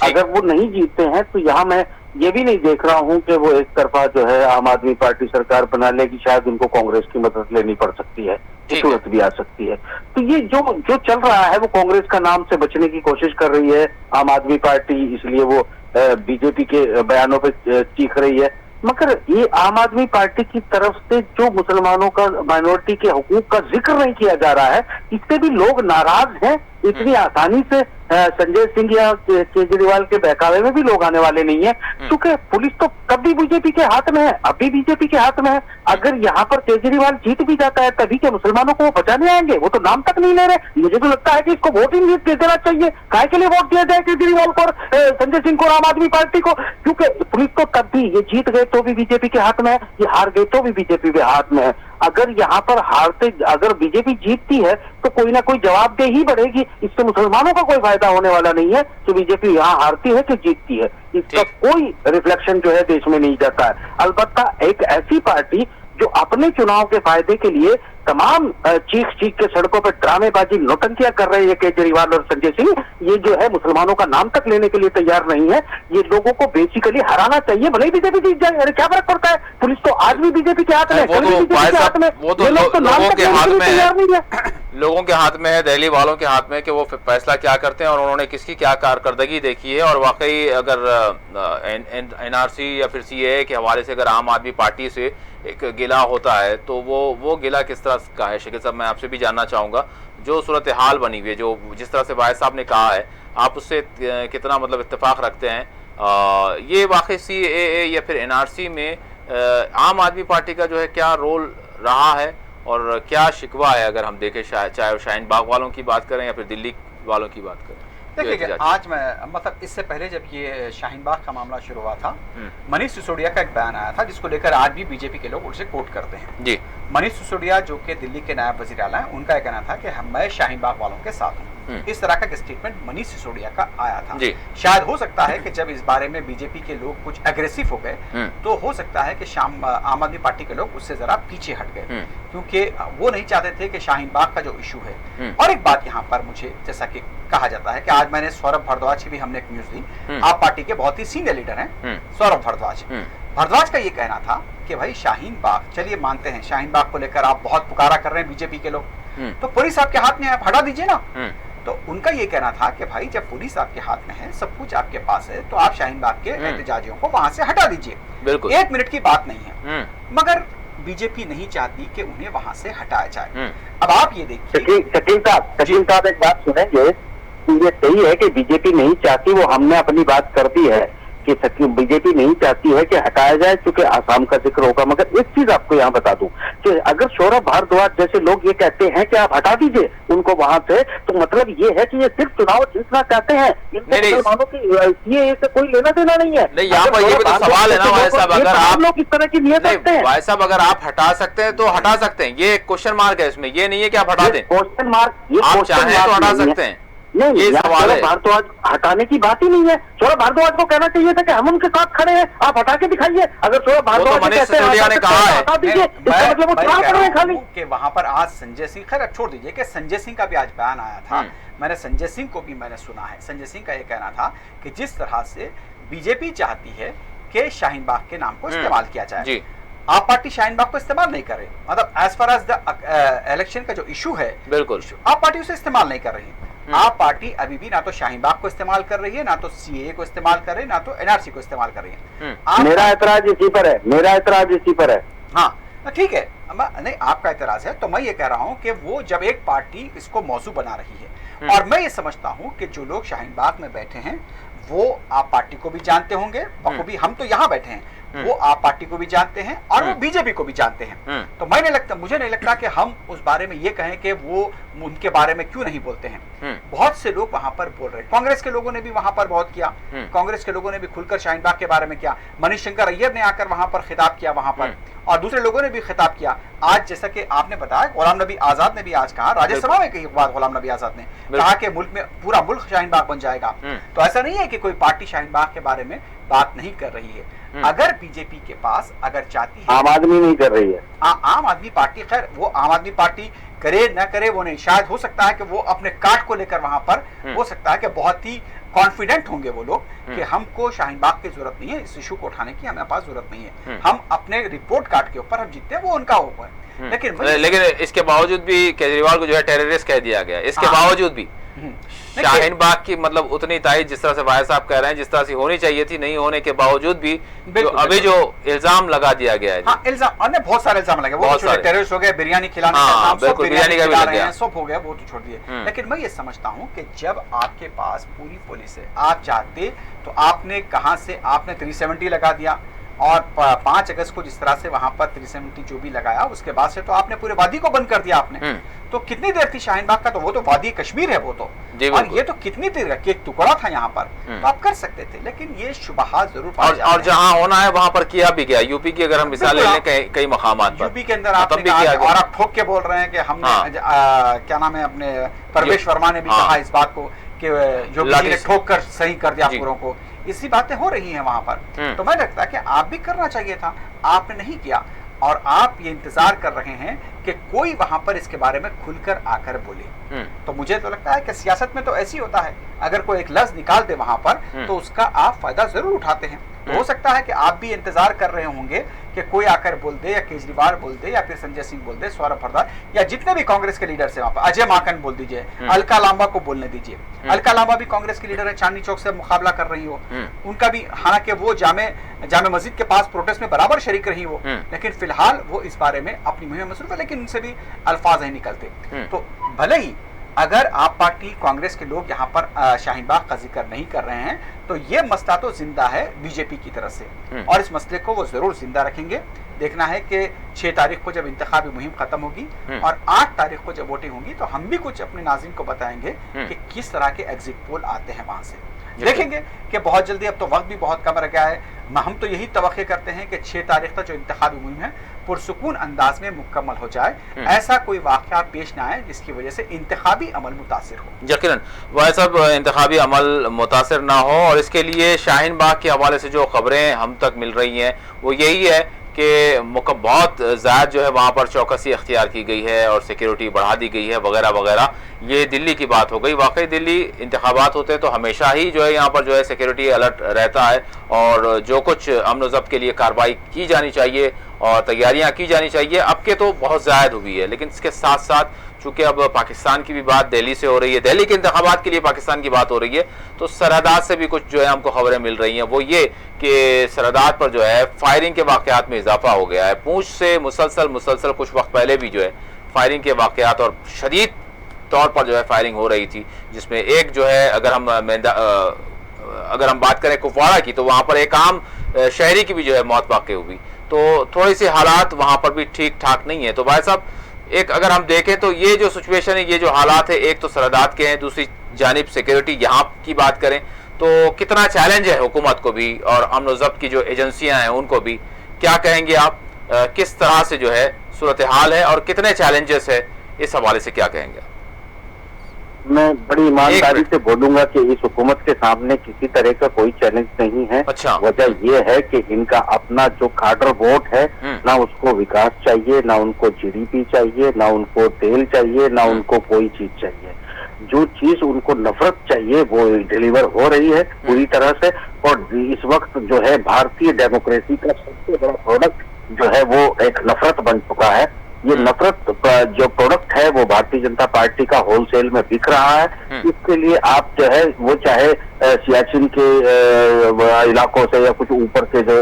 अगर वो नहीं जीतते हैं तो यहाँ मैं ये भी नहीं देख रहा हूँ कि वो एक तरफा जो है आम आदमी पार्टी सरकार बना लेगी, शायद उनको कांग्रेस की मदद लेनी पड़ सकती है, जरूरत भी आ सकती है। तो ये जो चल रहा है वो कांग्रेस का नाम से बचने की कोशिश कर रही है आम आदमी पार्टी, इसलिए वो बीजेपी के बयानों पे चीख रही है। मगर ये आम आदमी पार्टी की तरफ से जो मुसलमानों का, माइनॉरिटी के हुकूक का जिक्र नहीं किया जा रहा है, इससे भी लोग नाराज हैं। इतनी आसानी से संजय सिंह या केजरीवाल के बहकावे में भी लोग आने वाले नहीं है, क्योंकि पुलिस तो तब भी बीजेपी के हाथ में है, अभी बीजेपी के हाथ में है। अगर यहाँ पर केजरीवाल जीत भी जाता है तभी के मुसलमानों को वो बचाने आएंगे, वो तो नाम तक नहीं ले रहे। मुझे तो लगता है कि इसको वोट ही दे देना चाहिए। काय के लिए वोट दिया जाए केजरीवाल को, संजय सिंह को और आम आदमी पार्टी को? क्योंकि पुलिस तो तब भी, ये जीत गए तो भी बीजेपी के हाथ में है, ये हार गए तो भी बीजेपी के हाथ में है। अगर यहाँ पर अगर बीजेपी जीतती है तो कोई ना कोई जवाबदेही बढ़ेगी। इससे मुसलमानों का कोई फायदा होने वाला नहीं है कि बीजेपी यहाँ हारती है कि जीतती है, इसका कोई रिफ्लेक्शन जो है देश में नहीं जाता है। अलबत्ता एक ऐसी पार्टी जो अपने चुनाव के फायदे के लिए तमाम चीख के सड़कों पर ड्रामेबाजी, नौटंकियां कर रहे हैं केजरीवाल और संजय सिंह, ये जो है मुसलमानों का नाम तक लेने के लिए तैयार नहीं है। ये लोगों को बेसिकली हराना चाहिए, भले ही बीजेपी जीत जाए, अरे क्या फर्क पड़ता है? पुलिस तो आज भी बीजेपी के हाथ में, कल भी बीजेपी के हाथ में, वो तो ये लोग तो नाम लोगों तक के लेने हाथ के लिए में तैयार नहीं है। लोगों के हाथ में है, दिल्ली वालों के हाथ में कि वो फैसला क्या करते हैं और उन्होंने किसकी क्या कारकर्दगी देखी है। और वाकई अगर एनआरसी या फिर सीएए के हवाले से अगर आम आदमी पार्टी से एक गिला होता है तो वो गिला किस तरह का है? शकील साहब, मैं आपसे भी जानना चाहूँगा, जो सूरत हाल बनी हुई है, जो जिस तरह से वाहिद साहब ने कहा है, आप उससे कितना मतलब इत्तेफाक रखते हैं? ये वाकई सीएए या फिर एनआरसी में आम आदमी पार्टी का जो है क्या रोल रहा है और क्या शिकवा है, अगर हम देखें चाहे शाहीन बाग वालों की बात करें या फिर दिल्ली वालों की बात करें? देखिए, आज मैं मतलब इससे पहले जब ये शाहीन बाग का मामला शुरू हुआ था, मनीष सिसोदिया का एक बयान आया था जिसको लेकर आज भी बीजेपी के लोग उसे कोट करते हैं जी। मनीष सिसोदिया जो कि दिल्ली के नायब वजीर आला हैं, उनका कहना था कि मैं शाहीन बाग वालों के साथ हूँ। इस तरह का स्टेटमेंट मनीष सिसोदिया का आया था जी। शायद हो सकता है कि जब इस बारे में बीजेपी के लोग कुछ एग्रेसिव हो गए तो हो सकता है कि आम आदमी पार्टी के लोग उससे जरा पीछे हट गए, क्योंकि वो नहीं चाहते थे कि शाहीन बाग का जो इशू है। और एक बात यहाँ पर मुझे, जैसा कि कहा जाता है कि आज मैंने सौरभ भारद्वाज की भी हमने एक न्यूज दी, आप पार्टी के बहुत ही सीनियर लीडर हैं सौरभ भारद्वाज का ये कहना था कि भाई शाहीन बाग, चलिए मानते हैं शाहीन बाग को लेकर आप बहुत पुकारा कर रहे हैं बीजेपी के लोग, तो पुलिस आपके हाथ में है, आप हटा दीजिए ना। तो उनका ये कहना था कि भाई जब पुलिस आपके हाथ में है, सब कुछ आपके पास है, तो आप शाहीन बाग के एहतजाजियों को वहां से हटा दीजिए, बिल्कुल 1 मिनट की बात नहीं है। मगर बीजेपी नहीं चाहती कि उन्हें वहां से हटाया जाए। अब आप ये देखिए, शकील साहब एक बात सुनेंगे, ये सही है कि बीजेपी नहीं चाहती, वो हमने अपनी बात कर दी है कि बीजेपी नहीं चाहती है कि हटाया जाए क्योंकि आसाम का जिक्र होगा। मगर एक चीज आपको यहाँ बता दूं कि अगर सौरभ भारद्वाज जैसे लोग ये कहते हैं कि आप हटा दीजिए उनको वहां से, तो मतलब ये है कि ये सिर्फ चुनाव जीतना चाहते हैं, इनसे मुसलमानों की ये से कोई लेना देना नहीं है। नहीं, यहाँ पर ये भी तो सवाल है ना भाई साहब, अगर आप लोग इस तरह की नियत रखते हैं, भाई साहब अगर आप हटा सकते हैं तो हटा सकते हैं, ये क्वेश्चन मार्क है इसमें, ये नहीं है कि आप हटा दें। क्वेश्चन मार्क, आप चाहें तो हटा सकते हैं, नहीं, सौरभ भारद्वाज हटाने की बात ही नहीं है। सौरभ भारद्वाज को कहना चाहिए था कि हम उनके साथ खड़े हैं, आप हटा के दिखाइए। अगर सौरभ भारद्वाज मनीष सिसोदिया ने कहा है, हटा दीजिए, इसका मतलब वो चुनाव कर रहे हैं खाली। कि वहां पर आज संजय सिंह, खैर अब छोड़ दीजिए कि संजय सिंह का भी आज बयान आया था, मैंने संजय सिंह को भी मैंने सुना है। संजय सिंह का ये कहना था कि जिस तरह से बीजेपी चाहती है कि शाहीन बाग के नाम को इस्तेमाल किया जाए, आप पार्टी शाहीन बाग को इस्तेमाल नहीं कर रही, मतलब as far as the election का जो इशू है, बिल्कुल आप पार्टी उसे इस्तेमाल नहीं कर रही। आप पार्टी अभी भी ना तो शाहीन बाग को इस्तेमाल कर रही है, ना तो सीएए को इस्तेमाल कर रही है, ना तो एनआरसी को इस्तेमाल कर रही है। मेरा ऐतराज इसी पर है, मेरा ऐतराज इसी पर है। हाँ ठीक है, नहीं आपका एतराज है, तो मैं ये कह रहा हूं कि वो जब एक पार्टी इसको मौजू बना रही है, और मैं ये समझता हूं कि जो लोग शाहीन बाग में बैठे हैं वो आप पार्टी को भी जानते होंगे बखूबी, हम तो यहाँ बैठे हैं, वो आप पार्टी को भी जानते हैं और वो बीजेपी को भी जानते हैं। तो मुझे नहीं लगता कि हम उस बारे में ये कहें कि वो उनके बारे में क्यों नहीं बोलते हैं। बहुत से लोग वहां पर बोल रहे हैं, कांग्रेस के लोगों ने भी वहां पर बहुत किया, कांग्रेस के लोगों ने भी खुलकर शाहीन बाग के बारे में किया, मनीष शंकर अय्यर ने आकर वहां पर खिताब किया वहां पर, और दूसरे लोगों ने भी खिताब किया। आज जैसा कि आपने बताया, गुलाम नबी आजाद ने भी आज कहा, राज्यसभा में कही बात गुलाम नबी आजाद ने कहा कि मुल्क में पूरा मुल्क शाहीन बाग बन जाएगा। तो ऐसा नहीं है कि कोई पार्टी शाहीन बाग के बारे में बात नहीं कर रही है। अगर बीजेपी के पास अगर चाहती है, आम आदमी नहीं कर रही है, आम आदमी पार्टी, खैर वो आम आदमी पार्टी करे न करे वो नहीं, शायद हो सकता है कि वो अपने काट को लेकर वहां पर हो सकता है कि बहुत ही कॉन्फिडेंट होंगे वो लोग कि हमको शाहीन बाग की जरूरत नहीं है, इस इशू को उठाने की हमारे पास जरूरत नहीं है, हम अपने रिपोर्ट कार्ड के ऊपर हम जीतते हैं, वो उनका ऊपर। लेकिन इसके बावजूद भी केजरीवाल को जो है टेररिस्ट कह दिया गया, इसके बावजूद भी शाहीन बाग की मतलब उतनी तारीफ जिस तरह से भाई साहब कह रहे हैं जिस तरह से होनी चाहिए थी नहीं होने के बावजूद भी अभी जो इल्जाम लगा दिया गया है, हाँ, इल्जाम अन्य बहुत सारे इल्जाम लगे, वो तो टेररिस्ट हो गए, बिरयानी खिलाने का बिरयानी का भी लग गया, सब हो गया, वो तो छोड़ दिए। लेकिन मैं ये समझता हूँ कि जब आपके पास पूरी पुलिस है, आप चाहते तो आपने कहां से आपने 370 लगा दिया, और 5 अगस्त को जिस तरह से वहां पर 370 जो भी लगाया उसके बाद से तो आपने पूरे वादी को बंद कर दिया आपने। तो कितनी देर थी शाहीन बाग का, तो वो तो वादी कश्मीर है वो तो, और ये तो कितनी देर का एक टुकड़ा था यहाँ पर, तो आप कर सकते थे, लेकिन ये शुबहात जरूर पाए जाते हैं। और जहाँ होना है वहां पर किया भी गया। यूपी की अगर हम मिसाल ले लें कई मकामात पर, यूपी के अंदर आपने कहा, और आप ठोक के बोल रहे हैं कि हमने क्या नाम है, अपने परवेश वर्मा ने भी कहा इस बात को कि योगी जी ने ठोक कर सही कर दिया पूरों को, इसी बातें हो रही हैं वहां पर। तो मैं लगता है कि आप भी करना चाहिए था, आपने नहीं किया, और आप ये इंतजार कर रहे हैं कि कोई वहां पर इसके बारे में खुलकर आकर बोले। तो मुझे तो लगता है कि सियासत में तो ऐसी होता है, अगर कोई एक लफ्ज निकाल दे वहां पर तो उसका आप फायदा जरूर उठाते हैं। तो हो सकता है कि आप भी इंतजार कर रहे होंगे कि कोई आकर बोल दे, या केजरीवाल बोल दे, या फिर संजय सिंह बोल दे, सौरभ हरदार, या जितने भी कांग्रेस के लीडर्स हैं वहां पर, अजय माकन बोल दीजिए, अलका लांबा को बोलने दीजिए। अलका लांबा भी कांग्रेस की लीडर है, चांदनी चौक से मुकाबला कर रही हो, उनका भी, हालांकि वो जामे मस्जिद के पास प्रोटेस्ट में बराबर शरीक रही हो, लेकिन फिलहाल वो इस बारे में अपनी मुहिम में मसरूफ है, लेकिन उनसे भी अल्फाज नहीं निकलते। तो भले ही अगर आप पार्टी कांग्रेस के लोग यहाँ पर शाहीन बाग का जिक्र नहीं कर रहे हैं, तो ये मसला तो जिंदा है बीजेपी की तरफ से, और इस मसले को वो जरूर जिंदा रखेंगे। देखना है कि 6 तारीख को जब इंतखाबी मुहिम खत्म होगी और 8 तारीख को जब वोटिंग होगी, तो हम भी कुछ अपने नाज़रीन को बताएंगे कि किस तरह के एग्जिट पोल आते हैं वहां से। देखेंगे कि बहुत जल्दी, अब तो वक्त भी बहुत कम रह गया है, हम तो यही तवक्के करते हैं कि 6 तारीख तक जो इंतखाबी मुहिम है पुरसुकून अंदाज में मुकम्मल हो जाए, ऐसा कोई वाक़या पेश ना आए जिसकी वजह से इंतखाबी अमल मुतासिर हो। यकीनन वह सब इंतखाबी अमल मुतासिर ना हो, और इसके लिए शाहीन बाग के हवाले से जो खबरें हम तक मिल रही हैं वो यही है कि बहुत ज़्यादा जो है वहाँ पर चौकसी अख्तियार की गई है और सिक्योरिटी बढ़ा दी गई है वगैरह वगैरह। ये दिल्ली की बात हो गई। वाकई दिल्ली इंतखाबात होते हैं तो हमेशा ही जो है यहाँ पर जो है सिक्योरिटी अलर्ट रहता है, और जो कुछ अमन व ज़ब्त के लिए कार्रवाई की जानी चाहिए और तैयारियाँ की जानी चाहिए अब के तो बहुत ज़्यादा हुई है। लेकिन इसके साथ साथ चूंकि अब पाकिस्तान की भी बात दिल्ली से हो रही है, दिल्ली के इंतखाबात के लिए पाकिस्तान की बात हो रही है, तो सरहदात से भी कुछ जो है हमको खबरें मिल रही हैं, वो ये कि सरहदात पर जो है फायरिंग के वाक़यात में इजाफा हो गया है। पूंछ से मुसलसल कुछ वक्त पहले भी जो है फायरिंग के वाक़यात और शदीद तौर पर जो है फायरिंग हो रही थी, जिसमें एक जो है अगर हम बात करें कुपवाड़ा की, तो वहाँ पर एक आम शहरी की भी जो है मौत वाक़ई हुई। तो थोड़ी सी हालात वहाँ पर भी ठीक ठाक नहीं है। तो भाई साहब एक अगर हम देखें तो ये जो सिचुएशन है, ये जो हालात है, एक तो सरहदात के हैं, दूसरी जानिब सिक्योरिटी यहाँ की बात करें तो कितना चैलेंज है हुकूमत को भी और अमन ज़ब्त की जो एजेंसियां हैं उनको भी। क्या कहेंगे आप, किस तरह से जो है सूरत हाल है और कितने चैलेंजेस है, इस हवाले से क्या कहेंगे? मैं बड़ी ईमानदारी से बोलूंगा कि इस हुकूमत के सामने किसी तरह का कोई चैलेंज नहीं है। अच्छा। वजह यह है कि इनका अपना जो काडर वोट है, ना उसको विकास चाहिए, ना उनको जीडीपी चाहिए, ना उनको तेल चाहिए, ना उनको कोई चीज चाहिए। जो चीज उनको नफरत चाहिए वो डिलीवर हो रही है पूरी तरह से। और इस वक्त जो है भारतीय डेमोक्रेसी का सबसे बड़ा प्रोडक्ट जो है वो एक नफरत बन चुका है, ये नफरत जो प्रोडक्ट है वो भारतीय जनता पार्टी का होलसेल में बिक रहा है। इसके लिए आप जो है वो चाहे सियाचिन के इलाकों से या कुछ ऊपर के जो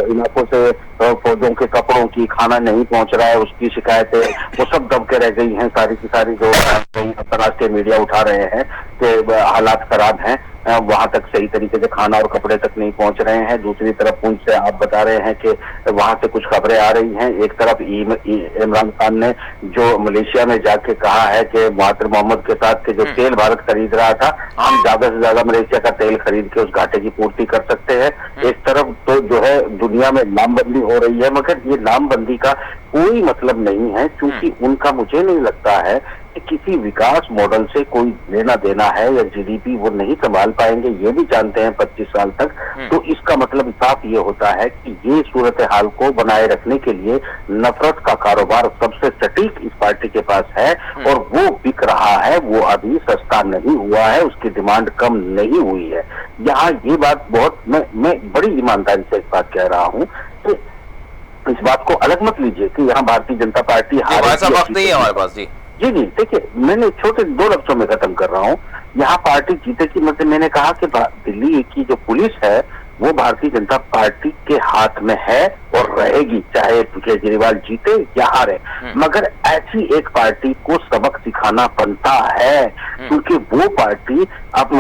इलाकों से फौजों के कपड़ों की खाना नहीं पहुंच रहा है उसकी शिकायतें वो सब दब के रह गई हैं। सारी की सारी जो अंतर्राष्ट्रीय मीडिया उठा रहे हैं कि हालात खराब हैं, वहां तक सही तरीके से खाना और कपड़े तक नहीं पहुंच रहे हैं। दूसरी तरफ पुंछ से आप बता रहे हैं कि वहां से कुछ खबरें आ रही हैं। एक तरफ इमरान खान ने जो मलेशिया में जाके कहा है कि महातिर मोहम्मद के साथ के जो तेल भारत खरीद रहा था, हम ज्यादा से ज्यादा मलेशिया का तेल खरीद के उस घाटे की पूर्ति कर सकते हैं। एक तरफ तो जो है दुनिया में लामबंदी हो रही है, मगर ये लामबंदी का कोई मतलब नहीं है, क्योंकि उनका मुझे नहीं लगता है कि किसी विकास मॉडल से कोई लेना देना है या जीडीपी वो नहीं संभाल पाएंगे, ये भी जानते हैं 25 साल तक। तो इसका मतलब साफ ये होता है कि ये सूरत हाल को बनाए रखने के लिए नफरत का कारोबार सबसे सटीक इस पार्टी के पास है और वो बिक रहा है। वो अभी सस्ता नहीं हुआ है, उसकी डिमांड कम नहीं हुई है। यहाँ ये बात बहुत मैं बड़ी ईमानदारी से एक बात कह रहा हूँ कि इस बात को अलग मत लीजिए कि यहाँ भारतीय जनता पार्टी ऐसा वक्त नहीं है हमारे पास। जी जी देखिए, मैंने छोटे 2 लफ्जों में खत्म कर रहा हूँ। यहाँ पार्टी जीते की मतलब मैंने कहा कि दिल्ली की जो पुलिस है वो भारतीय जनता पार्टी के हाथ में है और रहेगी, चाहे केजरीवाल जीते या हारे। मगर ऐसी एक पार्टी को सबक सिखाना बनता है, क्योंकि वो पार्टी अब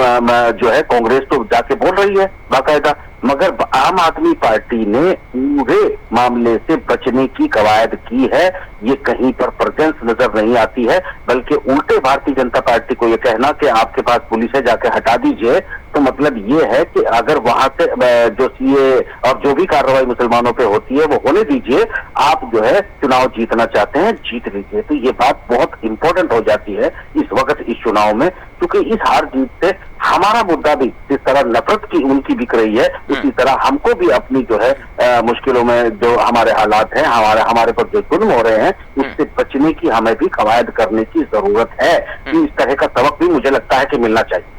जो है कांग्रेस तो जाके बोल रही है बाकायदा, मगर आम आदमी पार्टी ने पूरे मामले से बचने की कवायद की है। ये कहीं पर प्रेजेंस नजर नहीं आती है, बल्कि उल्टे भारतीय जनता पार्टी को ये कहना कि आपके पास पुलिस है जाके हटा दीजिए, तो मतलब ये है कि अगर वहां से जो सीए और जो भी कार्रवाई मुसलमानों पे होती है वो होने दीजिए, आप जो है चुनाव जीतना चाहते हैं जीत लीजिए। तो ये बात बहुत इंपॉर्टेंट हो जाती है इस वक्त इस चुनाव में, क्योंकि इस हार जीत से हमारा मुद्दा भी जिस तरह नफरत की उनकी बिक रही है, उसी तरह हमको भी अपनी जो है मुश्किलों में जो हमारे हालात हैं, हमारे पर जो जुल्म हो रहे हैं, उससे बचने की हमें भी कवायद करने की जरूरत है। इस तरह का सबक भी मुझे लगता है कि मिलना चाहिए।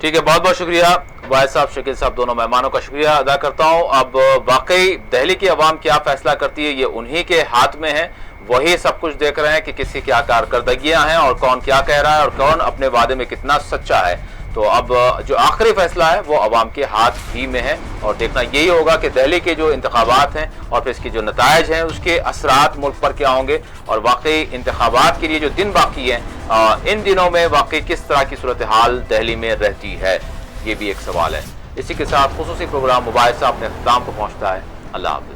ठीक है, बहुत बहुत शुक्रिया वाहिद साहब, शकील साहब, दोनों मेहमानों का शुक्रिया अदा करता हूं। अब वाकई दिल्ली की आवाम क्या फैसला करती है ये उन्हीं के हाथ में है। वही सब कुछ देख रहे हैं कि किसी क्या कारकर्दगियां हैं और कौन क्या कह रहा है और कौन अपने वादे में कितना सच्चा है। तो अब जो आखिरी फैसला है वो अवाम के हाथ ही में है और देखना यही होगा कि दिल्ली के जो इंतखाबात हैं और फिर इसकी जो नतायज हैं उसके असरात मुल्क पर क्या होंगे और वाकई इंतखाबात के लिए जो दिन बाकी हैं इन दिनों में वाकई किस तरह की सूरत हाल दिल्ली में रहती है, ये भी एक सवाल है। इसी के साथ खुसूसी प्रोग्राम मुबाहिसा अपने अख्ताम को पहुंचता है। अल्लाह हाफ़िज़।